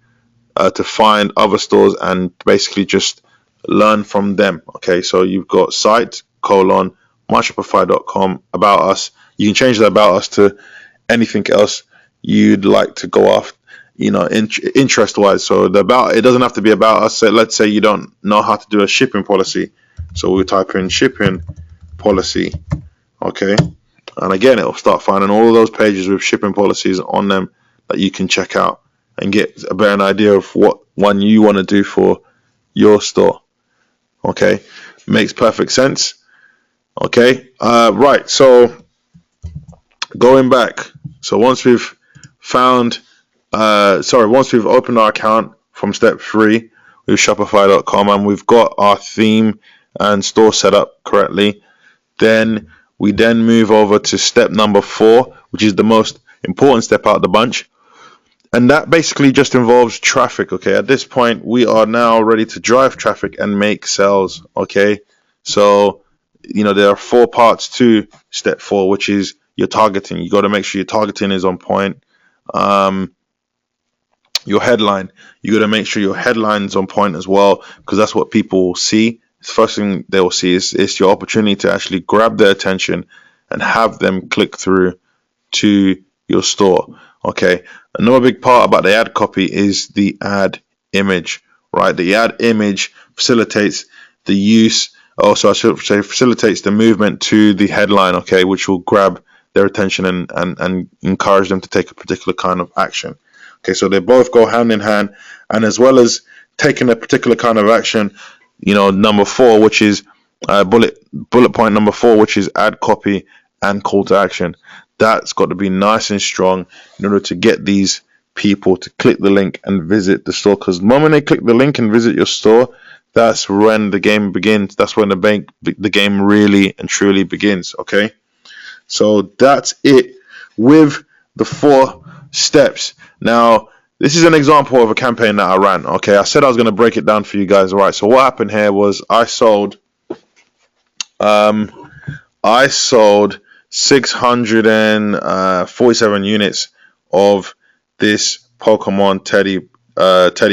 to find other stores and basically just learn from them. Okay, so you've got site : myshopify.com, about us. You can change the about us to anything else you'd like to go off, interest wise. So it doesn't have to be about us. So let's say you don't know how to do a shipping policy, so we'll type in shipping policy. Okay, and again, it'll start finding all of those pages with shipping policies on them that you can check out and get a better idea of what one you want to do for your store. Okay, makes perfect sense. Okay, right, so going back, so once we've opened our account from step 3 with Shopify.com, and we've got our theme and store set up correctly, then we move over to step number 4, which is the most important step out of the bunch, and that basically just involves traffic. Okay, at this point we are now ready to drive traffic and make sales. Okay, so there are 4 parts to step 4, which is your targeting. You got to make sure your targeting is on point. Your headline, you got to make sure your headline's on point as well, because that's what people will see. The first thing they will see is your opportunity to actually grab their attention and have them click through to your store. Okay, another big part about the ad copy is the ad image, right? The ad image facilitates the use, also I should say facilitates the movement to the headline, okay, which will grab their attention and encourage them to take a particular kind of action. Okay, so they both go hand in hand, and as well as taking a particular kind of action, number 4, which is bullet point number 4, which is ad copy and call to action. That's got to be nice and strong in order to get these people to click the link and visit the store, because the moment they click the link and visit your store, that's when the game begins. That's when the game really and truly begins. Okay, so that's it with the 4 steps. Now, this is an example of a campaign that I ran. Okay, I said I was going to break it down for you guys. All right, so what happened here was I sold 647 units of this Pokemon teddy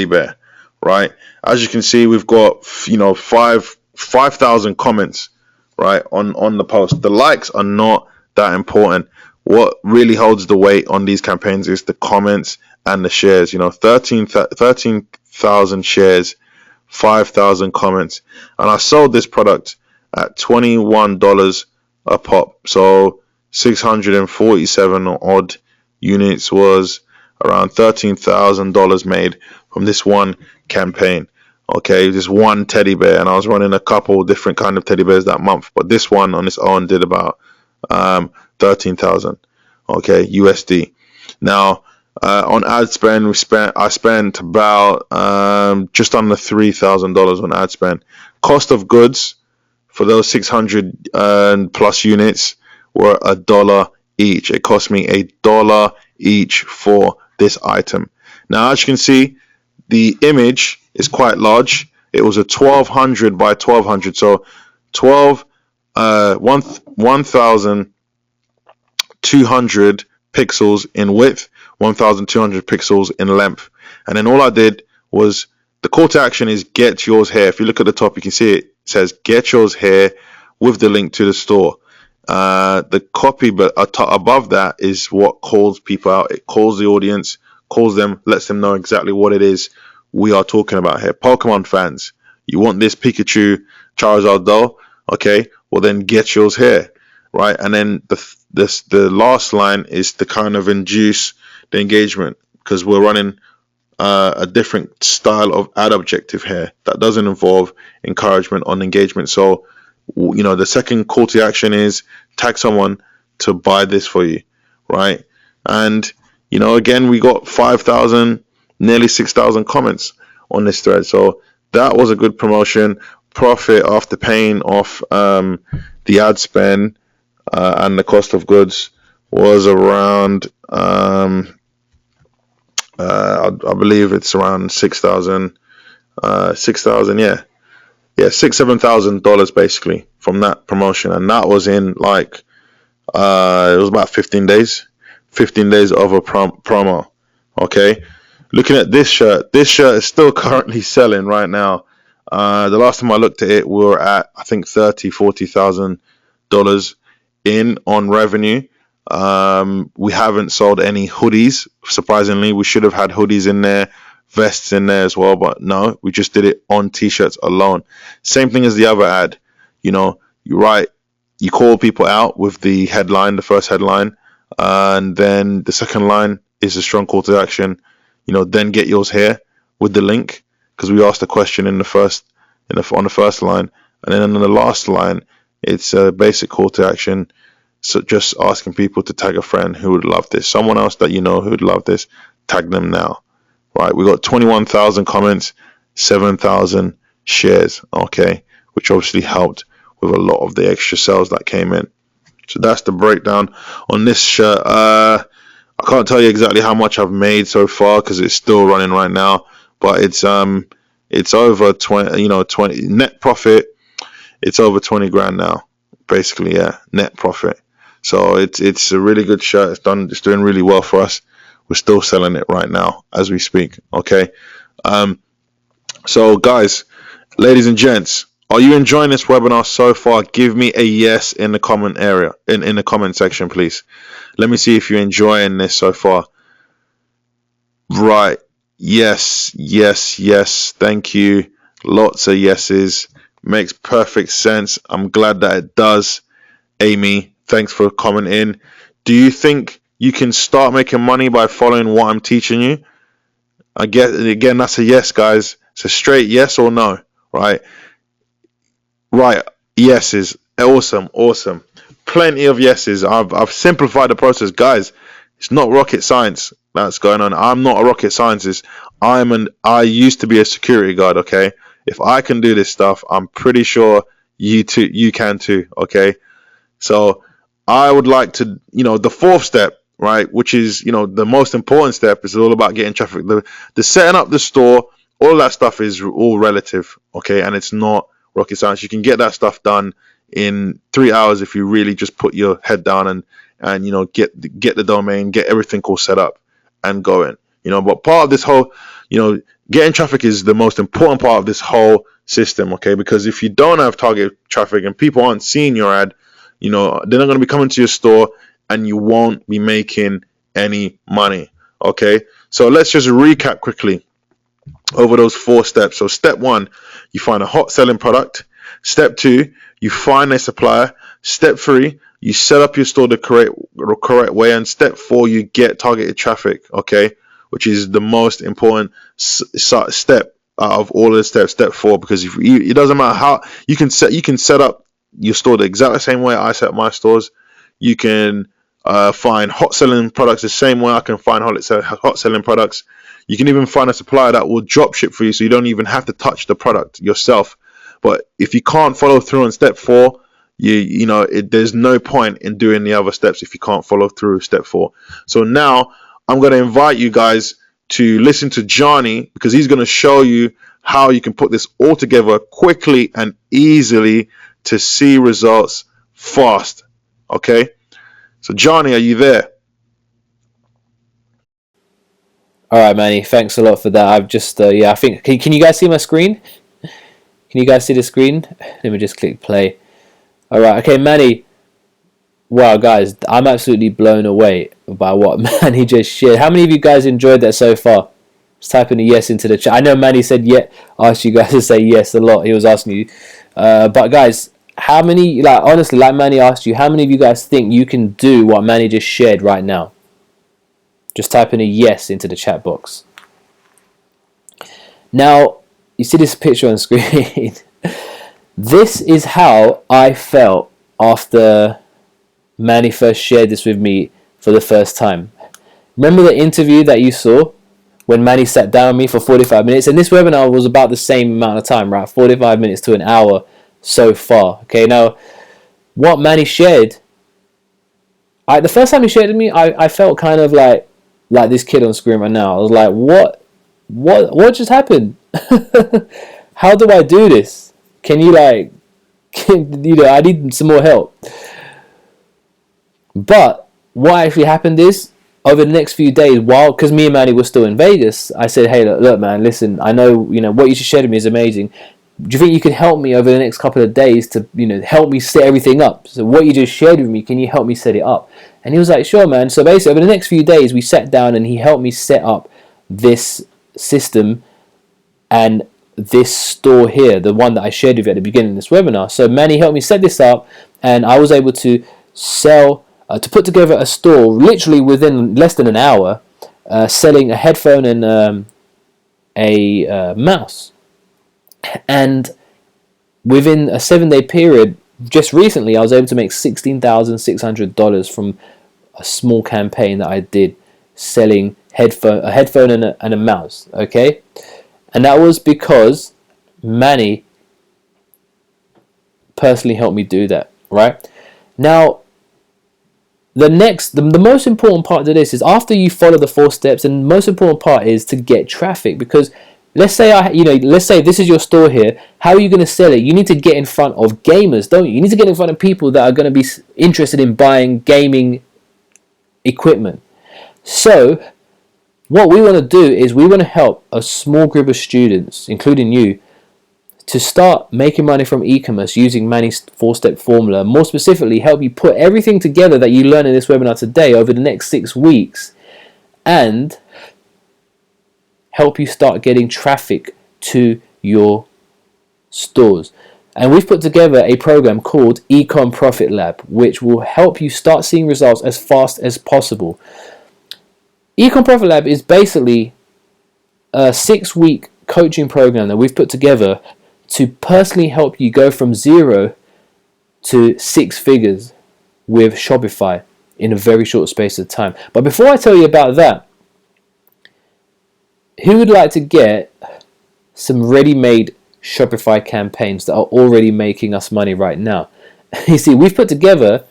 bear, right? As you can see, we've got 5,000 comments, right, on the post. The likes are not that important. What really holds the weight on these campaigns is the comments and the shares. 13,000 shares, 5,000 comments, and I sold this product at $21 a pop. So 647 odd units was around $13,000 made from this one campaign. Okay, this one teddy bear, and I was running a couple different kind of teddy bears that month, but this one on its own did about 13,000 USD. Now on ad spend, I spent about just under $3,000 on ad spend. Cost of goods for those 600 plus units were $1 each. It cost me $1 each for this item. Now, as you can see, the image is quite large. It was a 1200 by 1200, so 1,200 pixels in width, 1,200 pixels in length. And then all I did was the call to action is get yours here. If you look at the top, you can see it says get yours here with the link to the store. The copy, but above that is what calls people out. It calls the audience, calls them, lets them know exactly what it is we are talking about here. Pokemon fans, you want this Pikachu Charizard doll? Okay, well then get yours here, right? And then the last line is to kind of induce the engagement, because we're running a different style of ad objective here that doesn't involve encouragement on engagement. So, the second call to action is tag someone to buy this for you, right? And, again, we got 5,000, nearly 6,000 comments on this thread. So that was a good promotion. Profit after paying off the ad spend and the cost of goods was around, I believe it's around 6,000, $6,000-7,000 basically from that promotion. And that was in it was about 15 days of a promo. Okay, looking at this shirt is still currently selling right now. The last time I looked at it, we were at, I think, $30,000-40,000 in on revenue. We haven't sold any hoodies. Surprisingly, we should have had hoodies in there, vests in there as well, but no, we just did it on t-shirts alone. Same thing as the other ad. You call people out with the headline, the first headline, and then the second line is a strong call to action. Then get yours here with the link, because we asked a question on the first line, and then on the last line, it's a basic call to action. So just asking people to tag a friend who would love this, someone else that who would love this, tag them now. Right, we got 21,000 comments, 7,000 shares, okay, which obviously helped with a lot of the extra sales that came in. So that's the breakdown on this shirt. I can't tell you exactly how much I've made so far because it's still running right now, but it's over 20 net profit. It's over 20 grand now, basically, yeah, net profit. So it's a really good shirt. It's doing really well for us. We're still selling it right now as we speak. Okay. So guys, ladies and gents, are you enjoying this webinar so far? Give me a yes in the comment area, in the comment section, please. Let me see if you're enjoying this so far. Right. Yes. Thank you. Lots of yeses. Makes perfect sense. I'm glad that it does. Amy, thanks for commenting. Do you think you can start making money by following what I'm teaching you? Again, that's a yes, guys. It's a straight yes or no, right? Right, yeses. Awesome. Plenty of yeses. I've simplified the process, guys. It's not rocket science that's going on. I'm not a rocket scientist. I used to be a security guard, okay? If I can do this stuff, I'm pretty sure you can too, okay? So I would like to, the fourth step, right, which is, the most important step, is all about getting traffic. The setting up the store, all that stuff is all relative, okay? And it's not rocket science. You can get that stuff done in 3 hours if you really just put your head down and get the domain, get everything all set up and going. But part of this whole, getting traffic is the most important part of this whole system, okay? Because if you don't have target traffic and people aren't seeing your ad, they're not going to be coming to your store and you won't be making any money, okay? So let's just recap quickly over those 4 steps. So step 1, you find a hot selling product. Step 2, you find a supplier. Step 3, you set up your store the correct way. And step 4, you get targeted traffic, okay? Which is the most important step out of all of the steps, step 4, because it doesn't matter how you can set up your store the exact same way I set up my stores. You can find hot selling products the same way I can find hot selling products. You can even find a supplier that will drop ship for you, so you don't even have to touch the product yourself. But if you can't follow through on step 4, there's no point in doing the other steps if you can't follow through step 4. So now I'm going to invite you guys to listen to Johnny, because he's going to show you how you can put this all together quickly and easily to see results fast. Okay, so Johnny, are you there? All right, Manny. Thanks a lot for that. I've just I think can you guys see my screen? Can you guys see the screen? Let me just click play. All right. Okay, Manny. Wow, guys, I'm absolutely blown away by what Manny just shared. How many of you guys enjoyed that so far? Just typing a yes into the chat. I know Manny said yeah. Asked you guys to say yes a lot. He was asking you, but guys, how many? Like honestly, like Manny asked you, how many of you guys think you can do what Manny just shared right now? Just type in a yes into the chat box. Now, you see this picture on screen. This is how I felt after Manny first shared this with me for the first time. Remember the interview that you saw when Manny sat down with me for 45 minutes? And this webinar was about the same amount of time, right? 45 minutes to an hour so far. Okay, now, what Manny shared, the first time he shared with me, I felt kind of like this kid on screen right now. I was like, what just happened? How do I do this? Can you I need some more help. But what actually happened is, over the next few days, because me and Manny were still in Vegas, I said, hey, look, man, listen, I know, what you just shared with me is amazing. Do you think you could help me over the next couple of days to, help me set everything up? So what you just shared with me, can you help me set it up? And he was like, sure, man. So basically, over the next few days, we sat down and he helped me set up this system and this store here, the one that I shared with you at the beginning of this webinar. So Manny helped me set this up, and I was able to to put together a store literally within less than an hour, selling a headphone and a mouse. And within a 7-day period, just recently, I was able to make $16,600 from a small campaign that I did selling a headphone and a mouse. Okay, and that was because Manny personally helped me do that. Right now, the most important part of this is after you follow the 4 steps, and the most important part is to get traffic. Because let's say let's say this is your store here. How are you going to sell it? You need to get in front of gamers, don't you? You need to get in front of people that are going to be interested in buying gaming equipment. So what we want to do is we want to help a small group of students, including you, to start making money from e-commerce using Manny's 4-step formula. More specifically, help you put everything together that you learn in this webinar today over the next 6 weeks, and help you start getting traffic to your stores. And we've put together a program called Ecom Profit Lab, which will help you start seeing results as fast as possible. Ecom Profit Lab is basically a 6-week coaching program that we've put together to personally help you go from 0 to 6 figures with Shopify in a very short space of time. But before I tell you about that, who would like to get some ready-made Shopify campaigns that are already making us money right now? You see, we've put together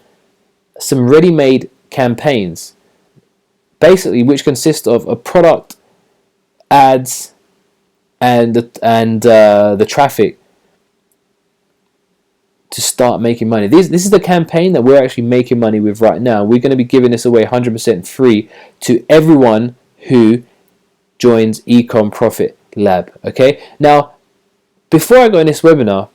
some ready-made campaigns, basically, which consist of a product, ads, and the traffic to start making money. This is the campaign that we're actually making money with right now. We're going to be giving this away 100% free to everyone who joins Ecom Profit Lab. Okay. Now, before I go in this webinar,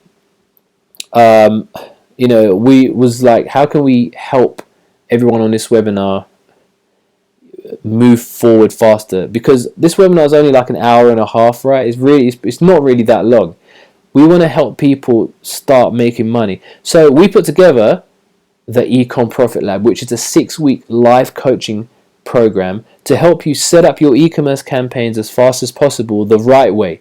we was like, how can we help everyone on this webinar move forward faster? Because this webinar is only like an hour and a half, right? It's not really that long. We want to help people start making money. So we put together the Ecom Profit Lab, which is a 6-week live coaching program to help you set up your e-commerce campaigns as fast as possible the right way,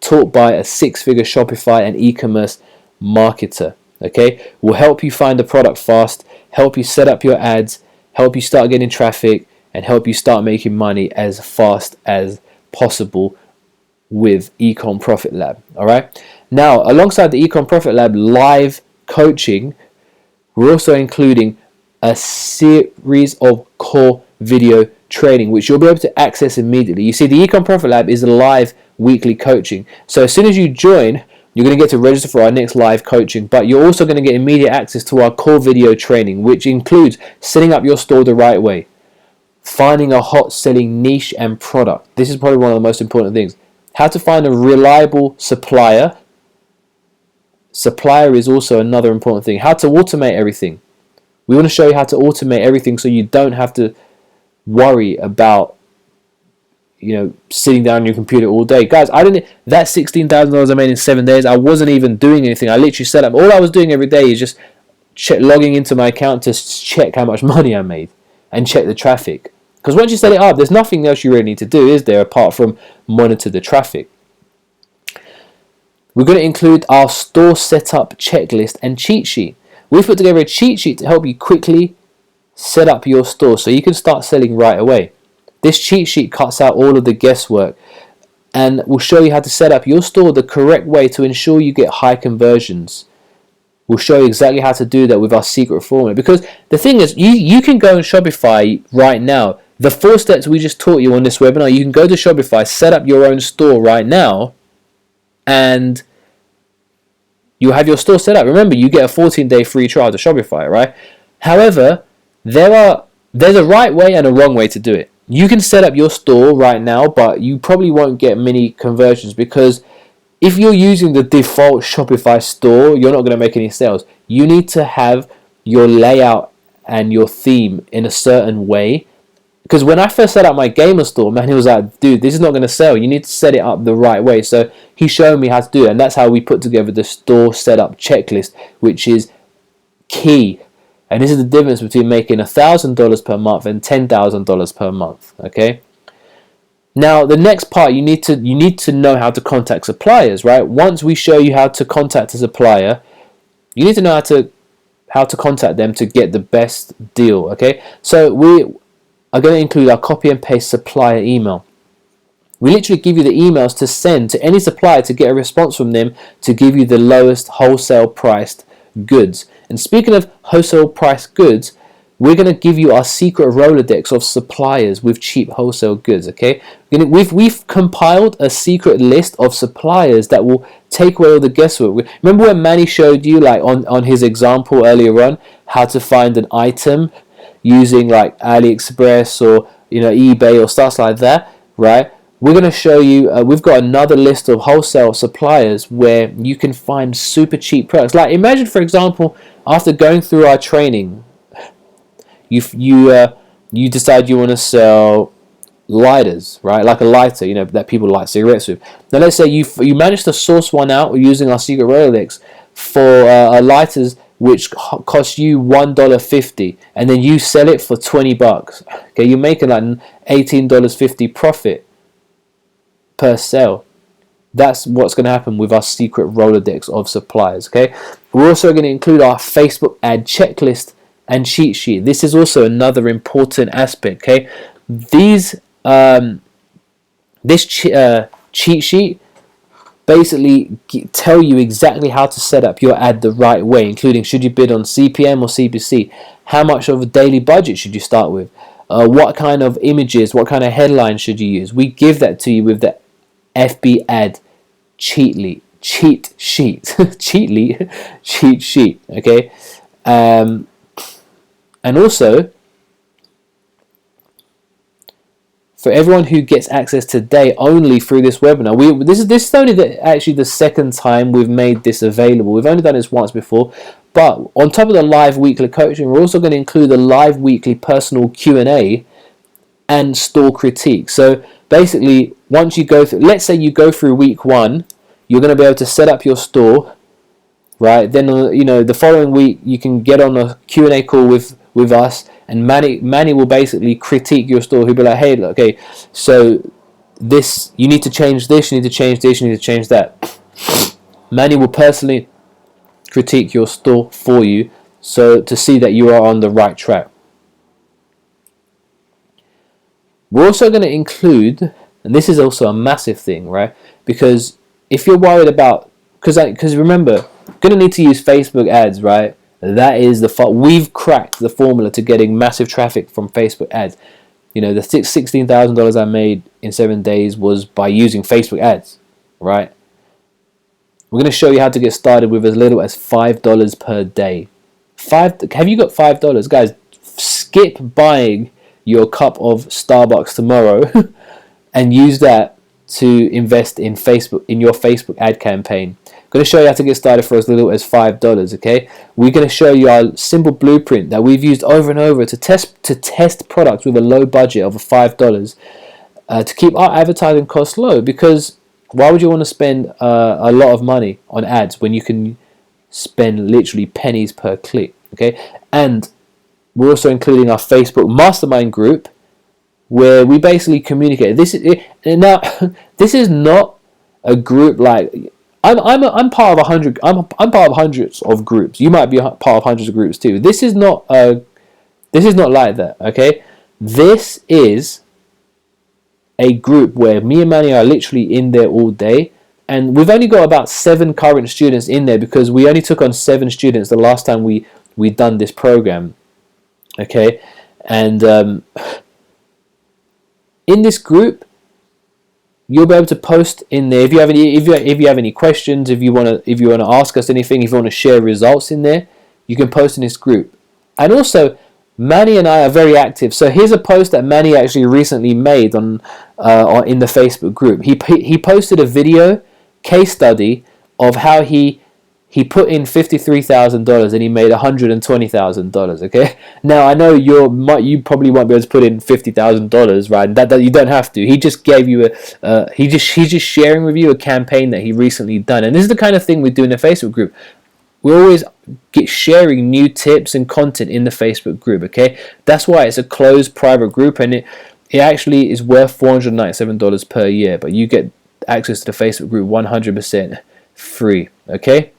taught by a 6-figure Shopify and e-commerce marketer. Okay, we'll help you find the product fast, help you set up your ads, help you start getting traffic, and help you start making money as fast as possible with Ecom Profit Lab. All right. Now, alongside the Ecom Profit Lab live coaching, we're also including a series of core video training, which you'll be able to access immediately. You see, the Ecom Profit Lab is a live weekly coaching. So as soon as you join, you're going to get to register for our next live coaching, but you're also going to get immediate access to our core video training, which includes setting up your store the right way, finding a hot selling niche and product. This is probably one of the most important things. How to find a reliable supplier. Supplier is also another important thing. How to automate everything. We want to show you how to automate everything so you don't have to worry about sitting down on your computer all day. Guys, that $16,000 I made in 7 days, I wasn't even doing anything. I literally set up, all I was doing every day is just logging into my account to check how much money I made and check the traffic. Because once you set it up, there's nothing else you really need to do, is there, apart from monitor the traffic. We're going to include our store setup checklist and cheat sheet. We've put together a cheat sheet to help you quickly set up your store so you can start selling right away. This cheat sheet cuts out all of the guesswork and will show you how to set up your store the correct way to ensure you get high conversions. We'll show you exactly how to do that with our secret formula. Because the thing is, you can go on Shopify right now. The 4 steps we just taught you on this webinar, you can go to Shopify, set up your own store right now, and you'll have your store set up. Remember, you get a 14-day free trial to Shopify, right? However, there's a right way and a wrong way to do it. You can set up your store right now, but you probably won't get many conversions because if you're using the default Shopify store, you're not going to make any sales. You need to have your layout and your theme in a certain way. Because when I first set up my gamer store, man, he was like, dude, this is not going to sell. You need to set it up the right way. So he showed me how to do it. And that's how we put together the store setup checklist, which is key. And this is the difference between making $1,000 per month and $10,000 per month. Okay. Now the next part, you need to know how to contact suppliers, right? Once we show you how to contact a supplier, you need to know how to contact them to get the best deal. Okay. So we are going to include our copy and paste supplier email. We literally give you the emails to send to any supplier to get a response from them to give you the lowest wholesale priced goods. And speaking of wholesale priced goods, we're going to give you our secret Rolodex of suppliers with cheap wholesale goods, okay? We've compiled a secret list of suppliers that will take away all the guesswork. Remember when Manny showed you, like on his example earlier on, how to find an item using like AliExpress or eBay or stuff like that, right? We're going to show you, we've got another list of wholesale suppliers where you can find super cheap products. Like imagine, for example, after going through our training, you decide you want to sell lighters, right? Like a lighter, that people light cigarettes with. Now let's say you managed to source one out using our secret Rolodex for lighters which cost you $1.50, and then you sell it for $20. Okay, you're making like $18.50 profit per sale. That's what's going to happen with our secret Rolodex of suppliers. Okay, we're also going to include our Facebook ad checklist and cheat sheet. This is also another important aspect. Okay, this cheat sheet basically tell you exactly how to set up your ad the right way, including should you bid on CPM or CPC, how much of a daily budget should you start with, what kind of images, what kind of headlines should you use. We give that to you with the FB ad cheat sheet. Okay, and also for everyone who gets access today only through this webinar, this is only actually the second time we've made this available. We've only done this once before, but on top of the live weekly coaching, we're also going to include the live weekly personal Q&A and store critique. So basically, once you go through, let's say you go through week 1, you're going to be able to set up your store, right? Then the following week you can get on a Q&A call with us, and Manny will basically critique your store. He'll be like, hey, okay, so this, you need to change this, you need to change this, you need to change that. Manny will personally critique your store for you, so to see that you are on the right track. We're also going to include, and this is also a massive thing, right? Because if you're worried about, because remember, you're going to need to use Facebook ads, right? That is we've cracked the formula to getting massive traffic from Facebook ads. The $16,000 I made in 7 days was by using Facebook ads, right? We're going to show you how to get started with as little as $5 per day. Have you got $5? Guys, skip buying your cup of Starbucks tomorrow and use that to invest in your Facebook ad campaign. I'm going to show you how to get started for as little as $5. Okay, we're going to show you our simple blueprint that we've used over and over to test products with a low budget of $5 to keep our advertising costs low. Because why would you want to spend a lot of money on ads when you can spend literally pennies per click? Okay, and we're also including our Facebook mastermind group, where we basically communicate. This is not a group like I'm part of 100. I'm part of hundreds of groups. You might be part of hundreds of groups too. This is not like that. Okay, this is a group where me and Manny are literally in there all day, and we've only got about 7 current students in there because we only took on 7 students the last time we done this program. Okay, and in this group, you'll be able to post in there if you have any questions, if you want to ask us anything, if you want to share results in there, you can post in this group. And also, Manny and I are very active. So here's a post that Manny actually recently made on in the Facebook group. He posted a video case study of how he put in $53,000 and he made $120,000. Okay, now I know you probably won't be able to put in $50,000, right? That you don't have to. He just gave you he's just sharing with you a campaign that he recently done, and this is the kind of thing we do in the Facebook group. We always sharing new tips and content in the Facebook group. Okay, that's why it's a closed private group, and it actually is worth $497 per year, but you get access to the Facebook group 100% free. Okay.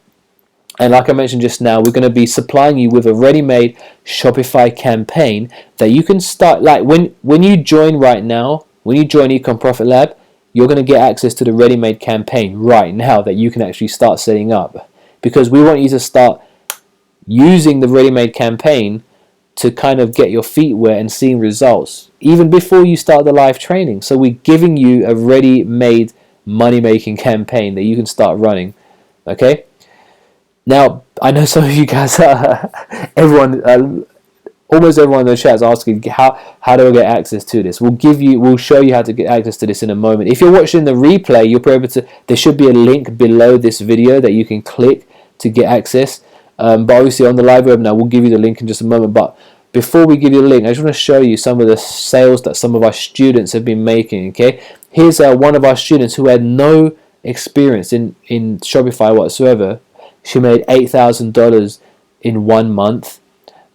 And like I mentioned just now, we're going to be supplying you with a ready-made Shopify campaign that you can start. Like when you join right now, when you join Ecom Profit Lab, you're going to get access to the ready-made campaign right now that you can actually start setting up. Because we want you to start using the ready-made campaign to kind of get your feet wet and seeing results even before you start the live training. So we're giving you a ready-made money-making campaign that you can start running. Okay? Now, I know some of you guys, almost everyone in the chat is asking, how do I get access to this? We'll show you how to get access to this in a moment. If you're watching the replay, you'll be able to. There should be a link below this video that you can click to get access. But obviously on the live webinar, we'll give you the link in just a moment. But before we give you the link, I just want to show you some of the sales that some of our students have been making. Okay, here's one of our students who had no experience in Shopify whatsoever. She made $8,000 in 1 month.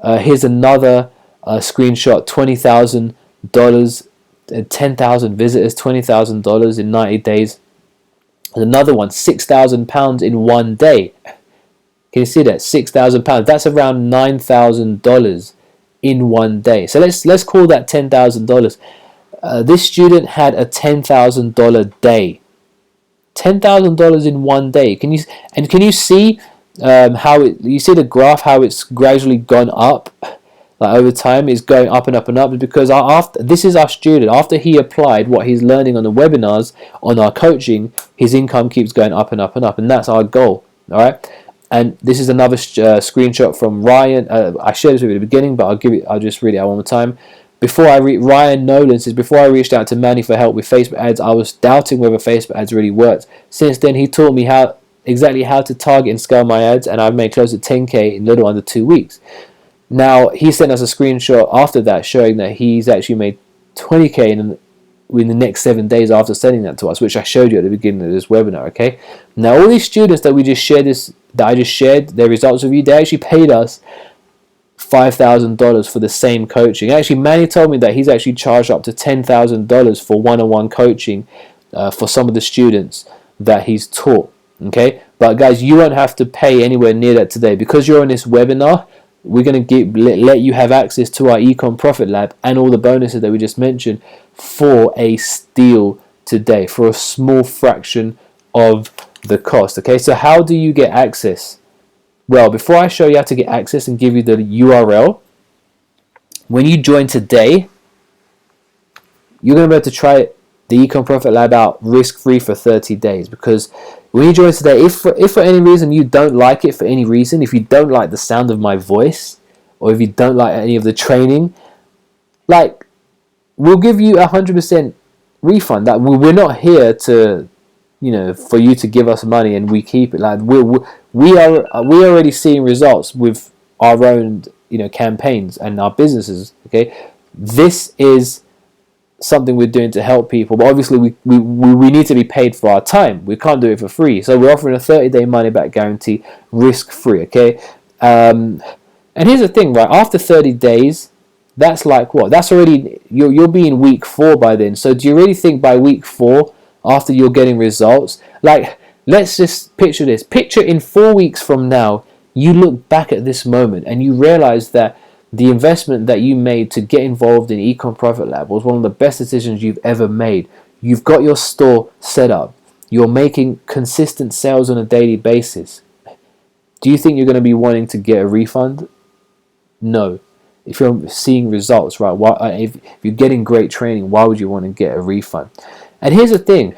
Here's another screenshot: $20,000, 10,000 visitors, $20,000 in 90 days. And another one, £6,000 in 1 day. Can you see that? £6,000. That's around $9,000 in 1 day. So let's call that $10,000. This student had a $10,000 day. $10,000 in 1 day. Can you see how you see the graph, how it's gradually gone up, like over time it's going up and up and up? Because this is our student. After he applied what he's learning on the webinars, on our coaching, his income keeps going up and up and up, and that's our goal. All right. And this is another screenshot from Ryan. I shared this with you at the beginning, but I'll just read it out one more time. Ryan Nolan says, before I reached out to Manny for help with Facebook ads, I was doubting whether Facebook ads really worked. Since then, he taught me exactly how to target and scale my ads, and I've made close to 10K in little under 2 weeks. Now, he sent us a screenshot after that showing that he's actually made 20K in the next 7 days after sending that to us, which I showed you at the beginning of this webinar. Okay. Now, all these students that I just shared their results with you, they actually paid us $5,000 for the same coaching. Actually, Manny told me that he's actually charged up to $10,000 for one-on-one coaching for some of the students that he's taught. Okay, but guys, you won't have to pay anywhere near that today because you're on this webinar. We're going to let you have access to our Ecom Profit Lab and all the bonuses that we just mentioned for a steal today, for a small fraction of the cost. Okay, so how do you get access? Well, before I show you how to get access and give you the URL, when you join today, you're going to be able to try the Ecom Profit Lab out risk-free for 30 days. Because when you join today, if for any reason you don't like it, if you don't like the sound of my voice, or if you don't like any of the training, like, we'll give you 100% refund. That we're not here to, for you to give us money and we keep it. Like we already seeing results with our own, campaigns and our businesses. Okay, this is something we're doing to help people, but obviously we need to be paid for our time. We can't do it for free, so we're offering a 30-day money back guarantee, risk free. Okay, and here's the thing, right? After 30 days, that's like what? That's already you'll be in week 4 by then. So do you really think by week 4, after you're getting results, like let's just picture this. Picture in 4 weeks from now, you look back at this moment and you realize that the investment that you made to get involved in Ecom Profit Lab was one of the best decisions you've ever made. You've got your store set up. You're making consistent sales on a daily basis. Do you think you're going to be wanting to get a refund? No. If you're seeing results, right? If you're getting great training, why would you want to get a refund? And here's the thing.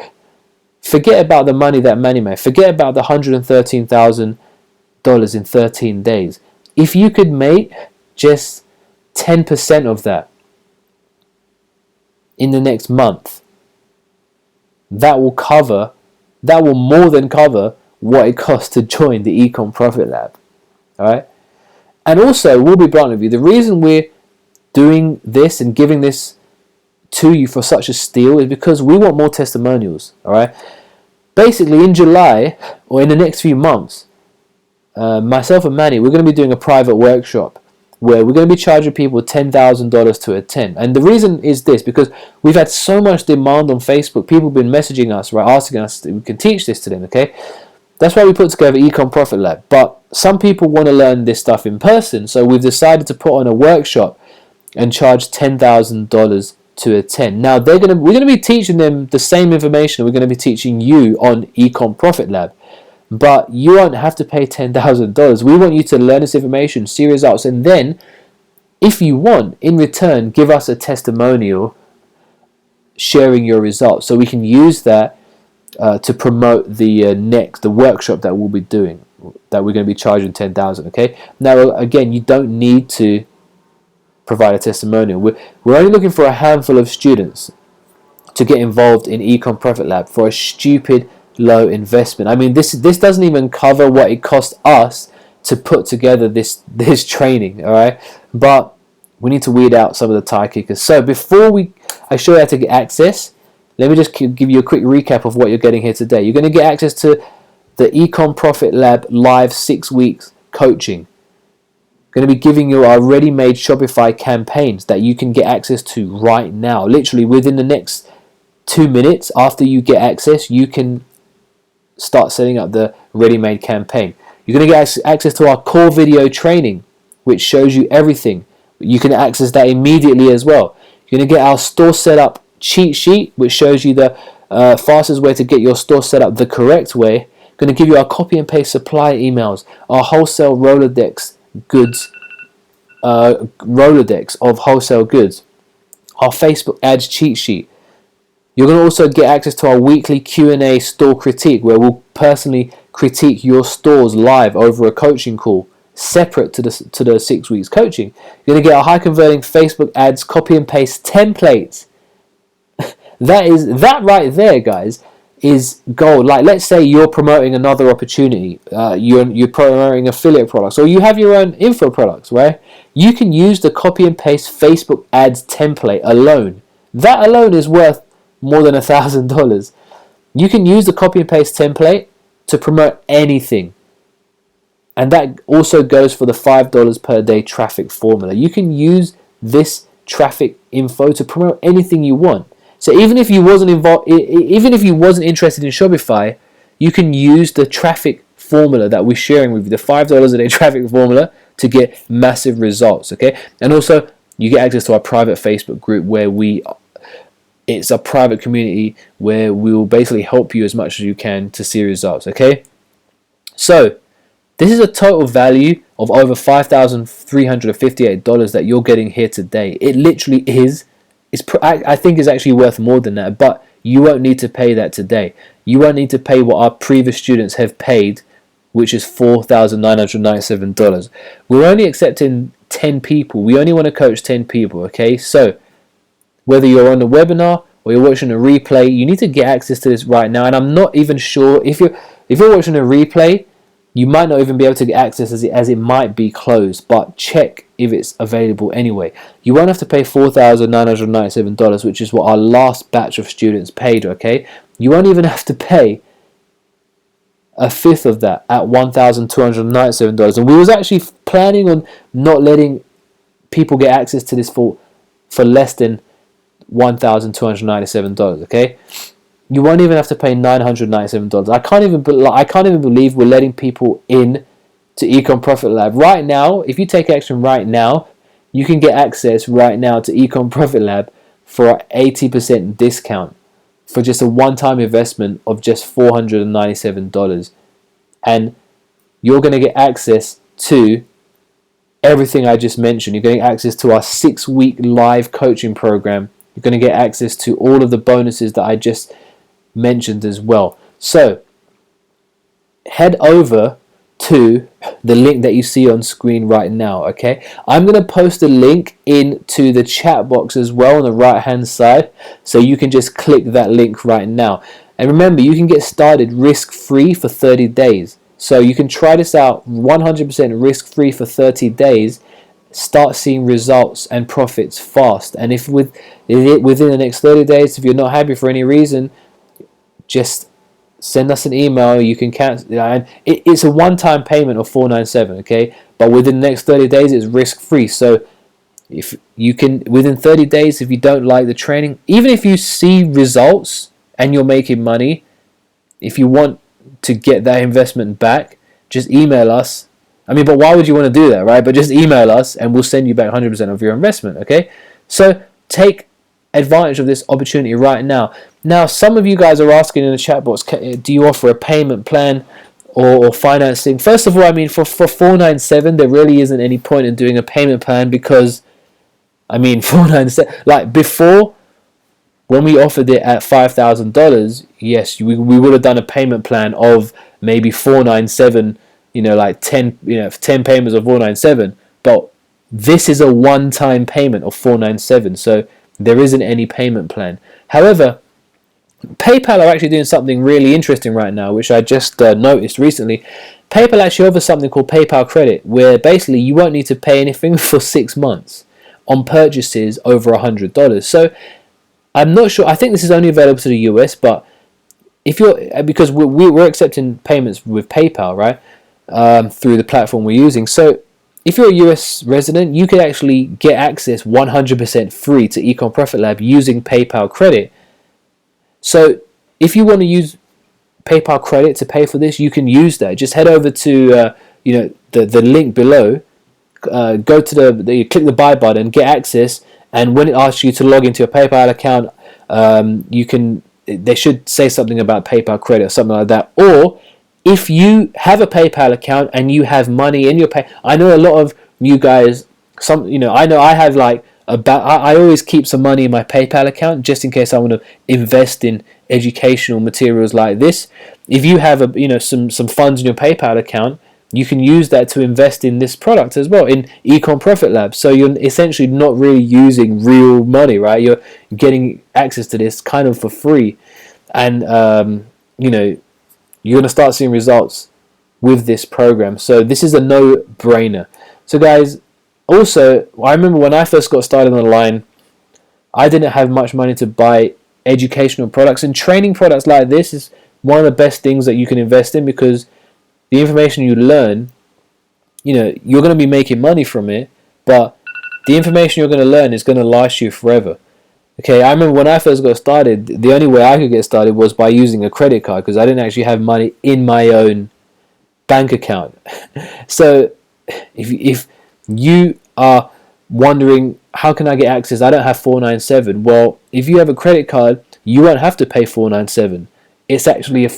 Forget about the money that Manny made. Forget about the $113,000 in 13 days. If you could make just 10% of that in the next month, that will more than cover what it costs to join the Ecom Profit Lab. Alright? And also, we'll be blunt with you, the reason we're doing this and giving this to you for such a steal is because we want more testimonials. Alright? Basically, in July, or in the next few months, myself and Manny, we're going to be doing a private workshop where we're going to be charging people $10,000 to attend. And the reason is this, because we've had so much demand on Facebook. People have been messaging us, right, asking us if we can teach this to them, okay? That's why we put together Ecom Profit Lab. But some people want to learn this stuff in person, so we've decided to put on a workshop and charge $10,000 to attend. Now, we're going to be teaching them the same information we're going to be teaching you on Ecom Profit Lab. But you won't have to pay $10,000. We want you to learn this information, see results, and then, if you want, in return, give us a testimonial sharing your results, so we can use that to promote the workshop that we'll be doing, that we're going to be charging $10,000. Okay. Now, again, you don't need to provide a testimonial. We're only looking for a handful of students to get involved in Ecom Profit Lab for a stupid low investment. I mean, this doesn't even cover what it cost us to put together this training, all right? But we need to weed out some of the tie kickers. So before I show you how to get access, let me just give you a quick recap of what you're getting here today. You're going to get access to the Ecom Profit Lab live 6 weeks coaching. Going to be giving you our ready-made Shopify campaigns that you can get access to right now. Literally within the next 2 minutes after you get access, you can start setting up the ready-made campaign. You're going to get access to our core video training, which shows you everything. You can access that immediately as well. You're going to get our store setup cheat sheet, which shows you the fastest way to get your store set up the correct way. Going to give you our copy and paste supply emails, our wholesale Rolodex goods, Rolodex of wholesale goods, our Facebook ads cheat sheet. You're going to also get access to our weekly Q&A store critique, where we'll personally critique your stores live over a coaching call, separate to the 6 weeks coaching. You're going to get our high converting Facebook ads copy and paste templates. that right there, guys, is gold. Like, let's say you're promoting another opportunity, you're promoting affiliate products, or you have your own info products, right? You can use the copy and paste Facebook ads template alone. That alone is worth more than $1,000. You can use the copy and paste template to promote anything. And that also goes for the $5 per day traffic formula. You can use this traffic info to promote anything you want. So even if you wasn't interested in Shopify, you can use the traffic formula that we're sharing with you, the $5 a day traffic formula, to get massive results. Okay, and also you get access to our private Facebook group, where it's a private community where we will basically help you as much as you can to see results. Okay, so this is a total value of over $5,358 that you're getting here today. It literally is. I think it's actually worth more than that, but you won't need to pay that today. You won't need to pay what our previous students have paid, which is $4,997. We're only accepting 10 people. We only want to coach 10 people, okay? So Whether you're on the webinar or you're watching a replay, you need to get access to this right now. And I'm not even sure if you're watching a replay, you might not even be able to get access as it might be closed, but check if it's available anyway. You won't have to pay $4,997, which is what our last batch of students paid, okay? You won't even have to pay a fifth of that at $1,297. And we was actually planning on not letting people get access to this for less than $1,297, okay? You won't even have to pay $997. I can't even believe we're letting people in to Econ Profit Lab right now. If you take action right now, you can get access right now to Econ Profit Lab for an 80% discount for just a one-time investment of just $497, and you're going to get access to everything I just mentioned. You're getting access to our 6-week live coaching program. You're going to get access to all of the bonuses that I just mentioned as well. So head over to the link that you see on screen right now, okay? I'm going to post a link into the chat box as well on the right hand side, so you can just click that link right now. And remember, you can get started risk-free for 30 days. So you can try this out 100% risk-free for 30 days, start seeing results and profits fast. And if within the next 30 days, if you're not happy for any reason, just send us an email. You can cancel, and it's a one-time payment of $497, okay? But within the next 30 days, it's risk-free. So if you can, within 30 days, if you don't like the training, even if you see results and you're making money, if you want to get that investment back, just email us. I mean, but why would you want to do that, right? But just email us and we'll send you back 100% of your investment, okay? So take advantage of this opportunity right now. Now, some of you guys are asking in the chat box, do you offer a payment plan or financing? First of all, I mean, for $497, there really isn't any point in doing a payment plan, because, I mean, $497, like before, when we offered it at $5,000, yes, we would have done a payment plan of maybe $497, like 10 payments of $497, but this is a one-time payment of $497, so there isn't any payment plan. However, PayPal are actually doing something really interesting right now, which I just noticed recently. PayPal actually offers something called PayPal Credit, where basically you won't need to pay anything for 6 months on purchases over $100. So I'm not sure. I think this is only available to the US, but if you're, because we're accepting payments with PayPal, right, through the platform we're using. So if you're a US resident, you could actually get access 100% free to Econ Profit Lab using PayPal Credit. So if you want to use PayPal Credit to pay for this, you can use that. Just head over to the link below. Go to you click the buy button, get access, and when it asks you to log into your PayPal account, they should say something about PayPal Credit or something like that. Or if you have a PayPal account and you have money in your I know a lot of you guys. I know I have like I always keep some money in my PayPal account just in case I want to invest in educational materials like this. If you have some funds in your PayPal account, you can use that to invest in this product as well, in Econ Profit Lab. So you're essentially not really using real money, right? You're getting access to this kind of for free, and you're going to start seeing results with this program. So this is a no-brainer. So guys, also, I remember when I first got started online, I didn't have much money to buy educational products, and training products like this is one of the best things that you can invest in, because the information you learn, you're going to be making money from it, but the information you're going to learn is going to last you forever. Okay, I remember when I first got started, the only way I could get started was by using a credit card, because I didn't actually have money in my own bank account. So if you are wondering, how can I get access? I don't have $497. Well, if you have a credit card, you won't have to pay $497. It's actually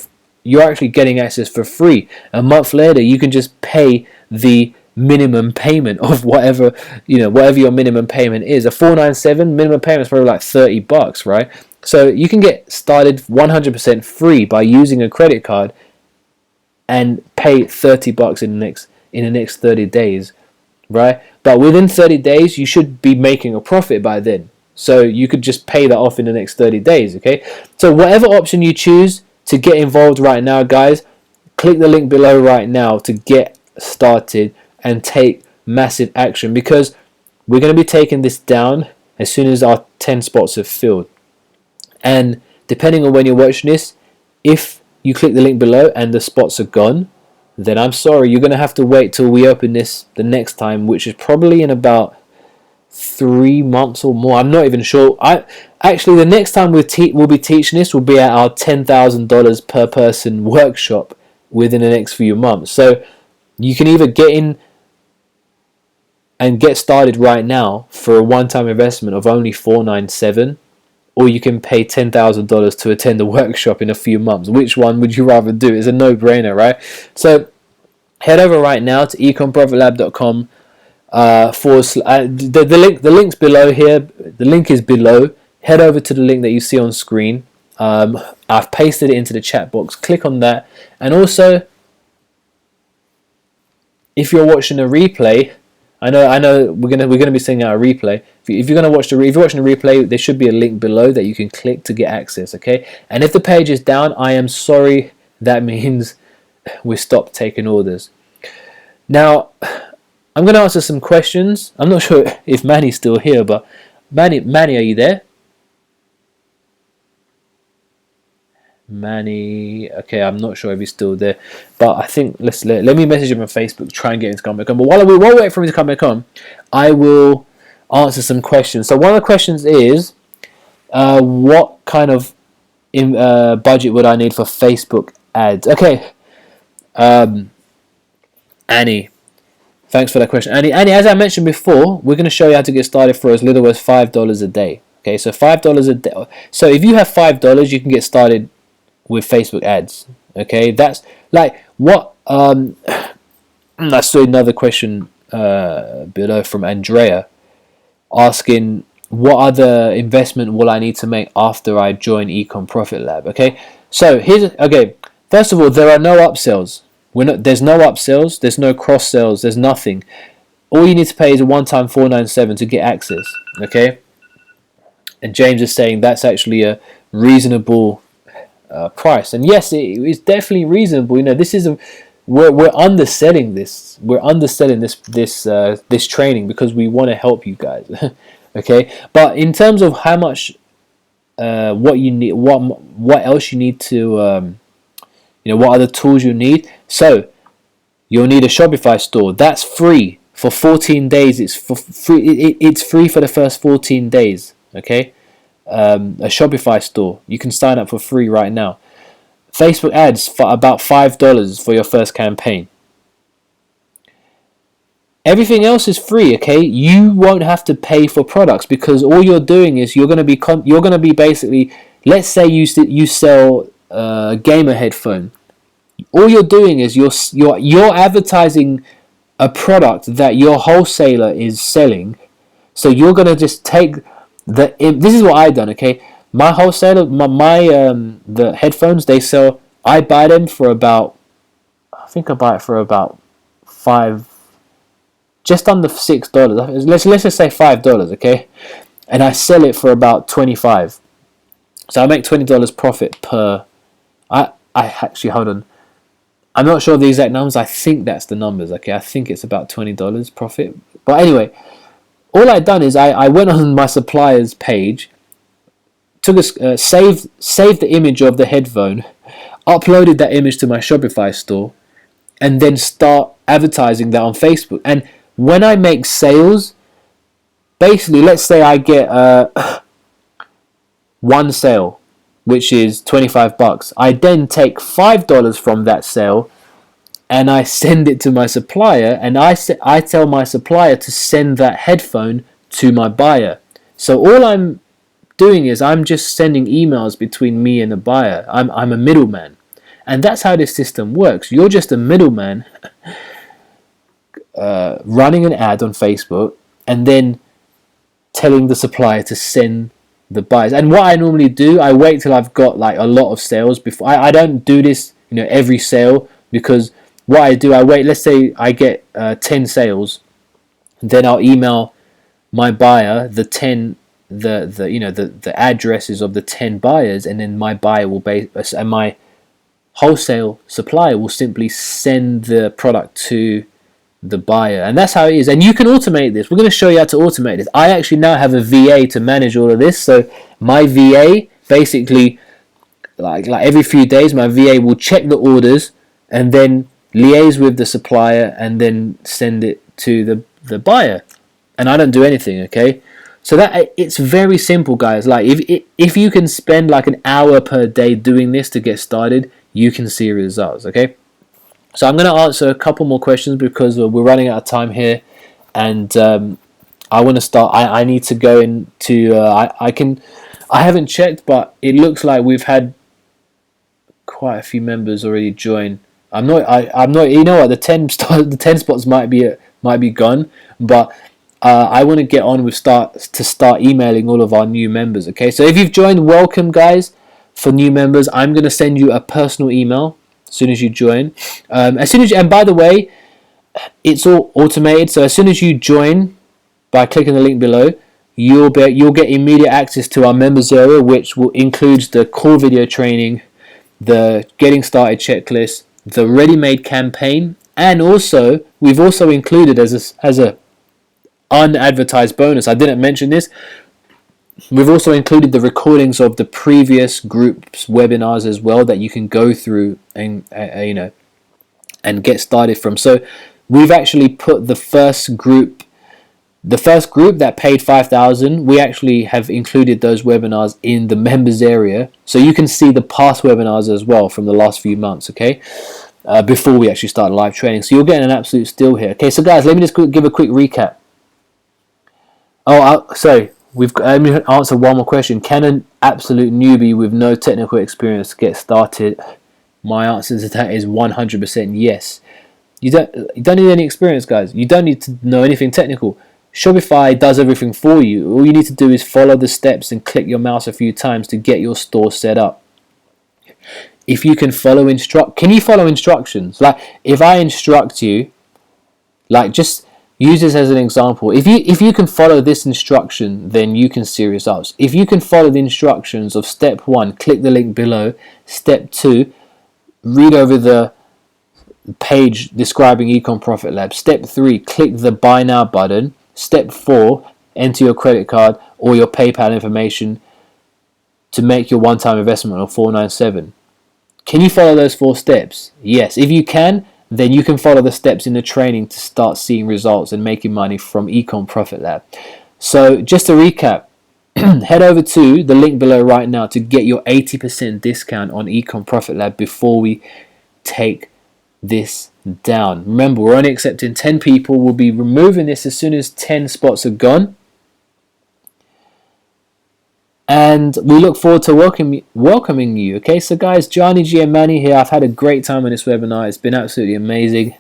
you're actually getting access for free. A month later, you can just pay the minimum payment of whatever your minimum payment is. A $497 minimum payment is probably like $30, right? So you can get started 100% free by using a credit card and pay $30 in the next 30 days, right? But within 30 days, you should be making a profit by then. So you could just pay that off in the next 30 days, okay? So whatever option you choose to get involved right now, guys, click the link below right now to get started and take massive action, because we're going to be taking this down as soon as our 10 spots have filled. And depending on when you're watching this, if you click the link below and the spots are gone, then I'm sorry, you're going to have to wait till we open this the next time, which is probably in about 3 months or more. I'm not even sure. Actually, the next time we'll be teaching this will be at our $10,000 per person workshop within the next few months. So you can either get in and get started right now for a one-time investment of only $497, or you can pay $10,000 to attend a workshop in a few months. Which one would you rather do? It's a no-brainer, right? So head over right now to econprofitlab.com. The link's below here. The link is below. Head over to the link that you see on screen. I've pasted it into the chat box. Click on that, and also, if you're watching a replay, I know we're gonna be sending out a replay. If you're watching the replay, there should be a link below that you can click to get access. Okay, and if the page is down, I am sorry. That means we stopped taking orders. Now, I'm going to answer some questions. I'm not sure if Manny's still here, but Manny, are you there? Manny, okay, I'm not sure if he's still there, but I think let me message him on Facebook, try and get him to come back on. But while we wait for him to come back on, I will answer some questions. So one of the questions is, what kind of budget would I need for Facebook ads? Okay, Annie, thanks for that question. Annie, as I mentioned before, we're going to show you how to get started for as little as $5 a day. Okay, so $5 a day. So if you have $5, you can get started with Facebook ads. Okay, that's like what. I saw another question below from Andrea asking, what other investment will I need to make after I join Econ Profit Lab? Okay, so first of all, there are no upsells. There's no upsells, there's no cross sells, there's nothing. All you need to pay is a one-time $497 to get access. Okay, and James is saying that's actually a reasonable price, and yes, it's definitely reasonable. You know, this is we're underselling this. We're underselling this training because we want to help you guys. Okay, but in terms of how much, what you need, what else you need to, what other tools you need. So you'll need a Shopify store. That's free for 14 days. It's for free. It's free for the first 14 days. Okay, a Shopify store. You can sign up for free right now. Facebook ads for about $5 for your first campaign. Everything else is free, okay? You won't have to pay for products because all you're doing is you're going to be basically, let's say you sell a gamer headphone. All you're doing is you're advertising a product that your wholesaler is selling. So you're going to just take this is what I've done, okay? My wholesaler, the headphones they sell, I buy them for about, I think I buy it for about just under $6. Let's just say $5, okay? And I sell it for about $25. So I make $20 profit per. I actually, hold on. I'm not sure of the exact numbers. I think that's the numbers, okay? I think it's about $20 profit. But anyway, all I've done is I went on my supplier's page, took saved the image of the headphone, uploaded that image to my Shopify store, and then start advertising that on Facebook. And when I make sales, basically, let's say I get one sale, which is $25. I then take $5 from that sale, and I send it to my supplier, and I tell my supplier to send that headphone to my buyer. So all I'm doing is I'm just sending emails between me and the buyer. I'm a middleman, and that's how this system works. You're just a middleman running an ad on Facebook and then telling the supplier to send the buyers. And what I normally do, I wait till I've got like a lot of sales before. I don't do this, every sale, because what I do, I wait. Let's say I get 10 sales, then I'll email my buyer the 10 the addresses of the 10 buyers, and then my buyer will and my wholesale supplier will simply send the product to the buyer. And that's how it is. And you can automate this. We're going to show you how to automate this. I actually now have a VA to manage all of this. So my VA basically, like every few days, my VA will check the orders and then liaise with the supplier and then send it to the buyer. And I don't do anything, okay? So that it's very simple, guys. Like if you can spend like an hour per day doing this to get started, you can see results, okay? So I'm going to answer a couple more questions because we're running out of time here, and I want to start. I need to go into. I haven't checked, but it looks like we've had quite a few members already join. I'm not. You know what? The 10 spots might be gone, but I want to get on with start emailing all of our new members. Okay, so if you've joined, welcome, guys. For new members, I'm going to send you a personal email as soon as you join. And by the way, it's all automated. So as soon as you join, by clicking the link below, you'll get immediate access to our members area, which will include the core video training, the getting started checklist, the ready-made campaign, and also we've also included as a unadvertised bonus. I didn't mention this. We've also included the recordings of the previous group's webinars as well that you can go through and and get started from. So we've actually put the first group that paid 5,000. We actually have included those webinars in the members area, so you can see the past webinars as well from the last few months. Okay, before we actually start live training, so you're getting an absolute steal here. Okay, so guys, let me just give a quick recap. Sorry. Let me answer one more question. Can an absolute newbie with no technical experience get started? My answer to that is 100% yes. You don't need any experience, guys. You don't need to know anything technical. Shopify does everything for you. All you need to do is follow the steps and click your mouse a few times to get your store set up. If you can follow can you follow instructions? Like if I instruct you, like just use this as an example. If you can follow this instruction, then you can see results. If you can follow the instructions of step 1, click the link below. Step 2, read over the page describing Ecom Profit Lab. Step 3, click the buy now button. Step 4, enter your credit card or your PayPal information to make your one-time investment of $497. Can you follow those 4 steps? Yes. If you can, then you can follow the steps in the training to start seeing results and making money from Ecom Profit Lab. So just to recap, head over to the link below right now to get your 80% discount on Ecom Profit Lab before we take this down. Remember, we're only accepting 10 people. We'll be removing this as soon as 10 spots are gone. And we look forward to welcoming you. Okay, so guys, Johnny G and Manny here. I've had a great time on this webinar. It's been absolutely amazing.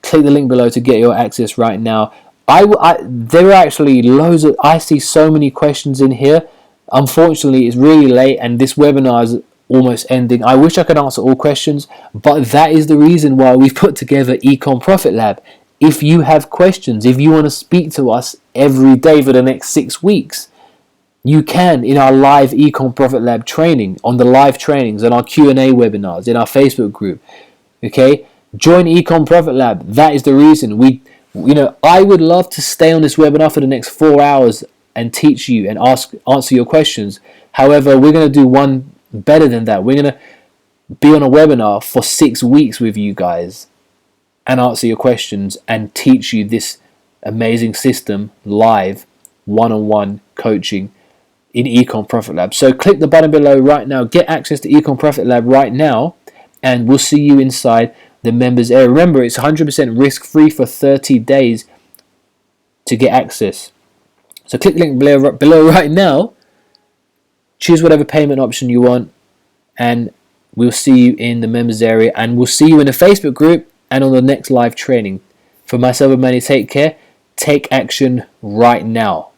Click the link below to get your access right now. There are actually loads of. I see so many questions in here. Unfortunately, it's really late and this webinar is almost ending. I wish I could answer all questions, but that is the reason why we've put together Ecom Profit Lab. If you have questions, if you want to speak to us every day for the next 6 weeks, you can in our live Ecom Profit Lab training, on the live trainings, and our Q&A webinars, in our Facebook group. Okay, join Ecom Profit Lab. That is the reason I would love to stay on this webinar for the next 4 hours and teach you and answer your questions. However, we're going to do one better than that. We're going to be on a webinar for 6 weeks with you guys and answer your questions and teach you this amazing system live, one-on-one coaching in Ecom Profit Lab. So click the button below right now, get access to Ecom Profit Lab right now, and we'll see you inside the members area. Remember, it's 100% risk-free for 30 days to get access. So click the link below right now, choose whatever payment option you want, and we'll see you in the members area, and we'll see you in the Facebook group and on the next live training. For myself and Manny, take care, take action right now.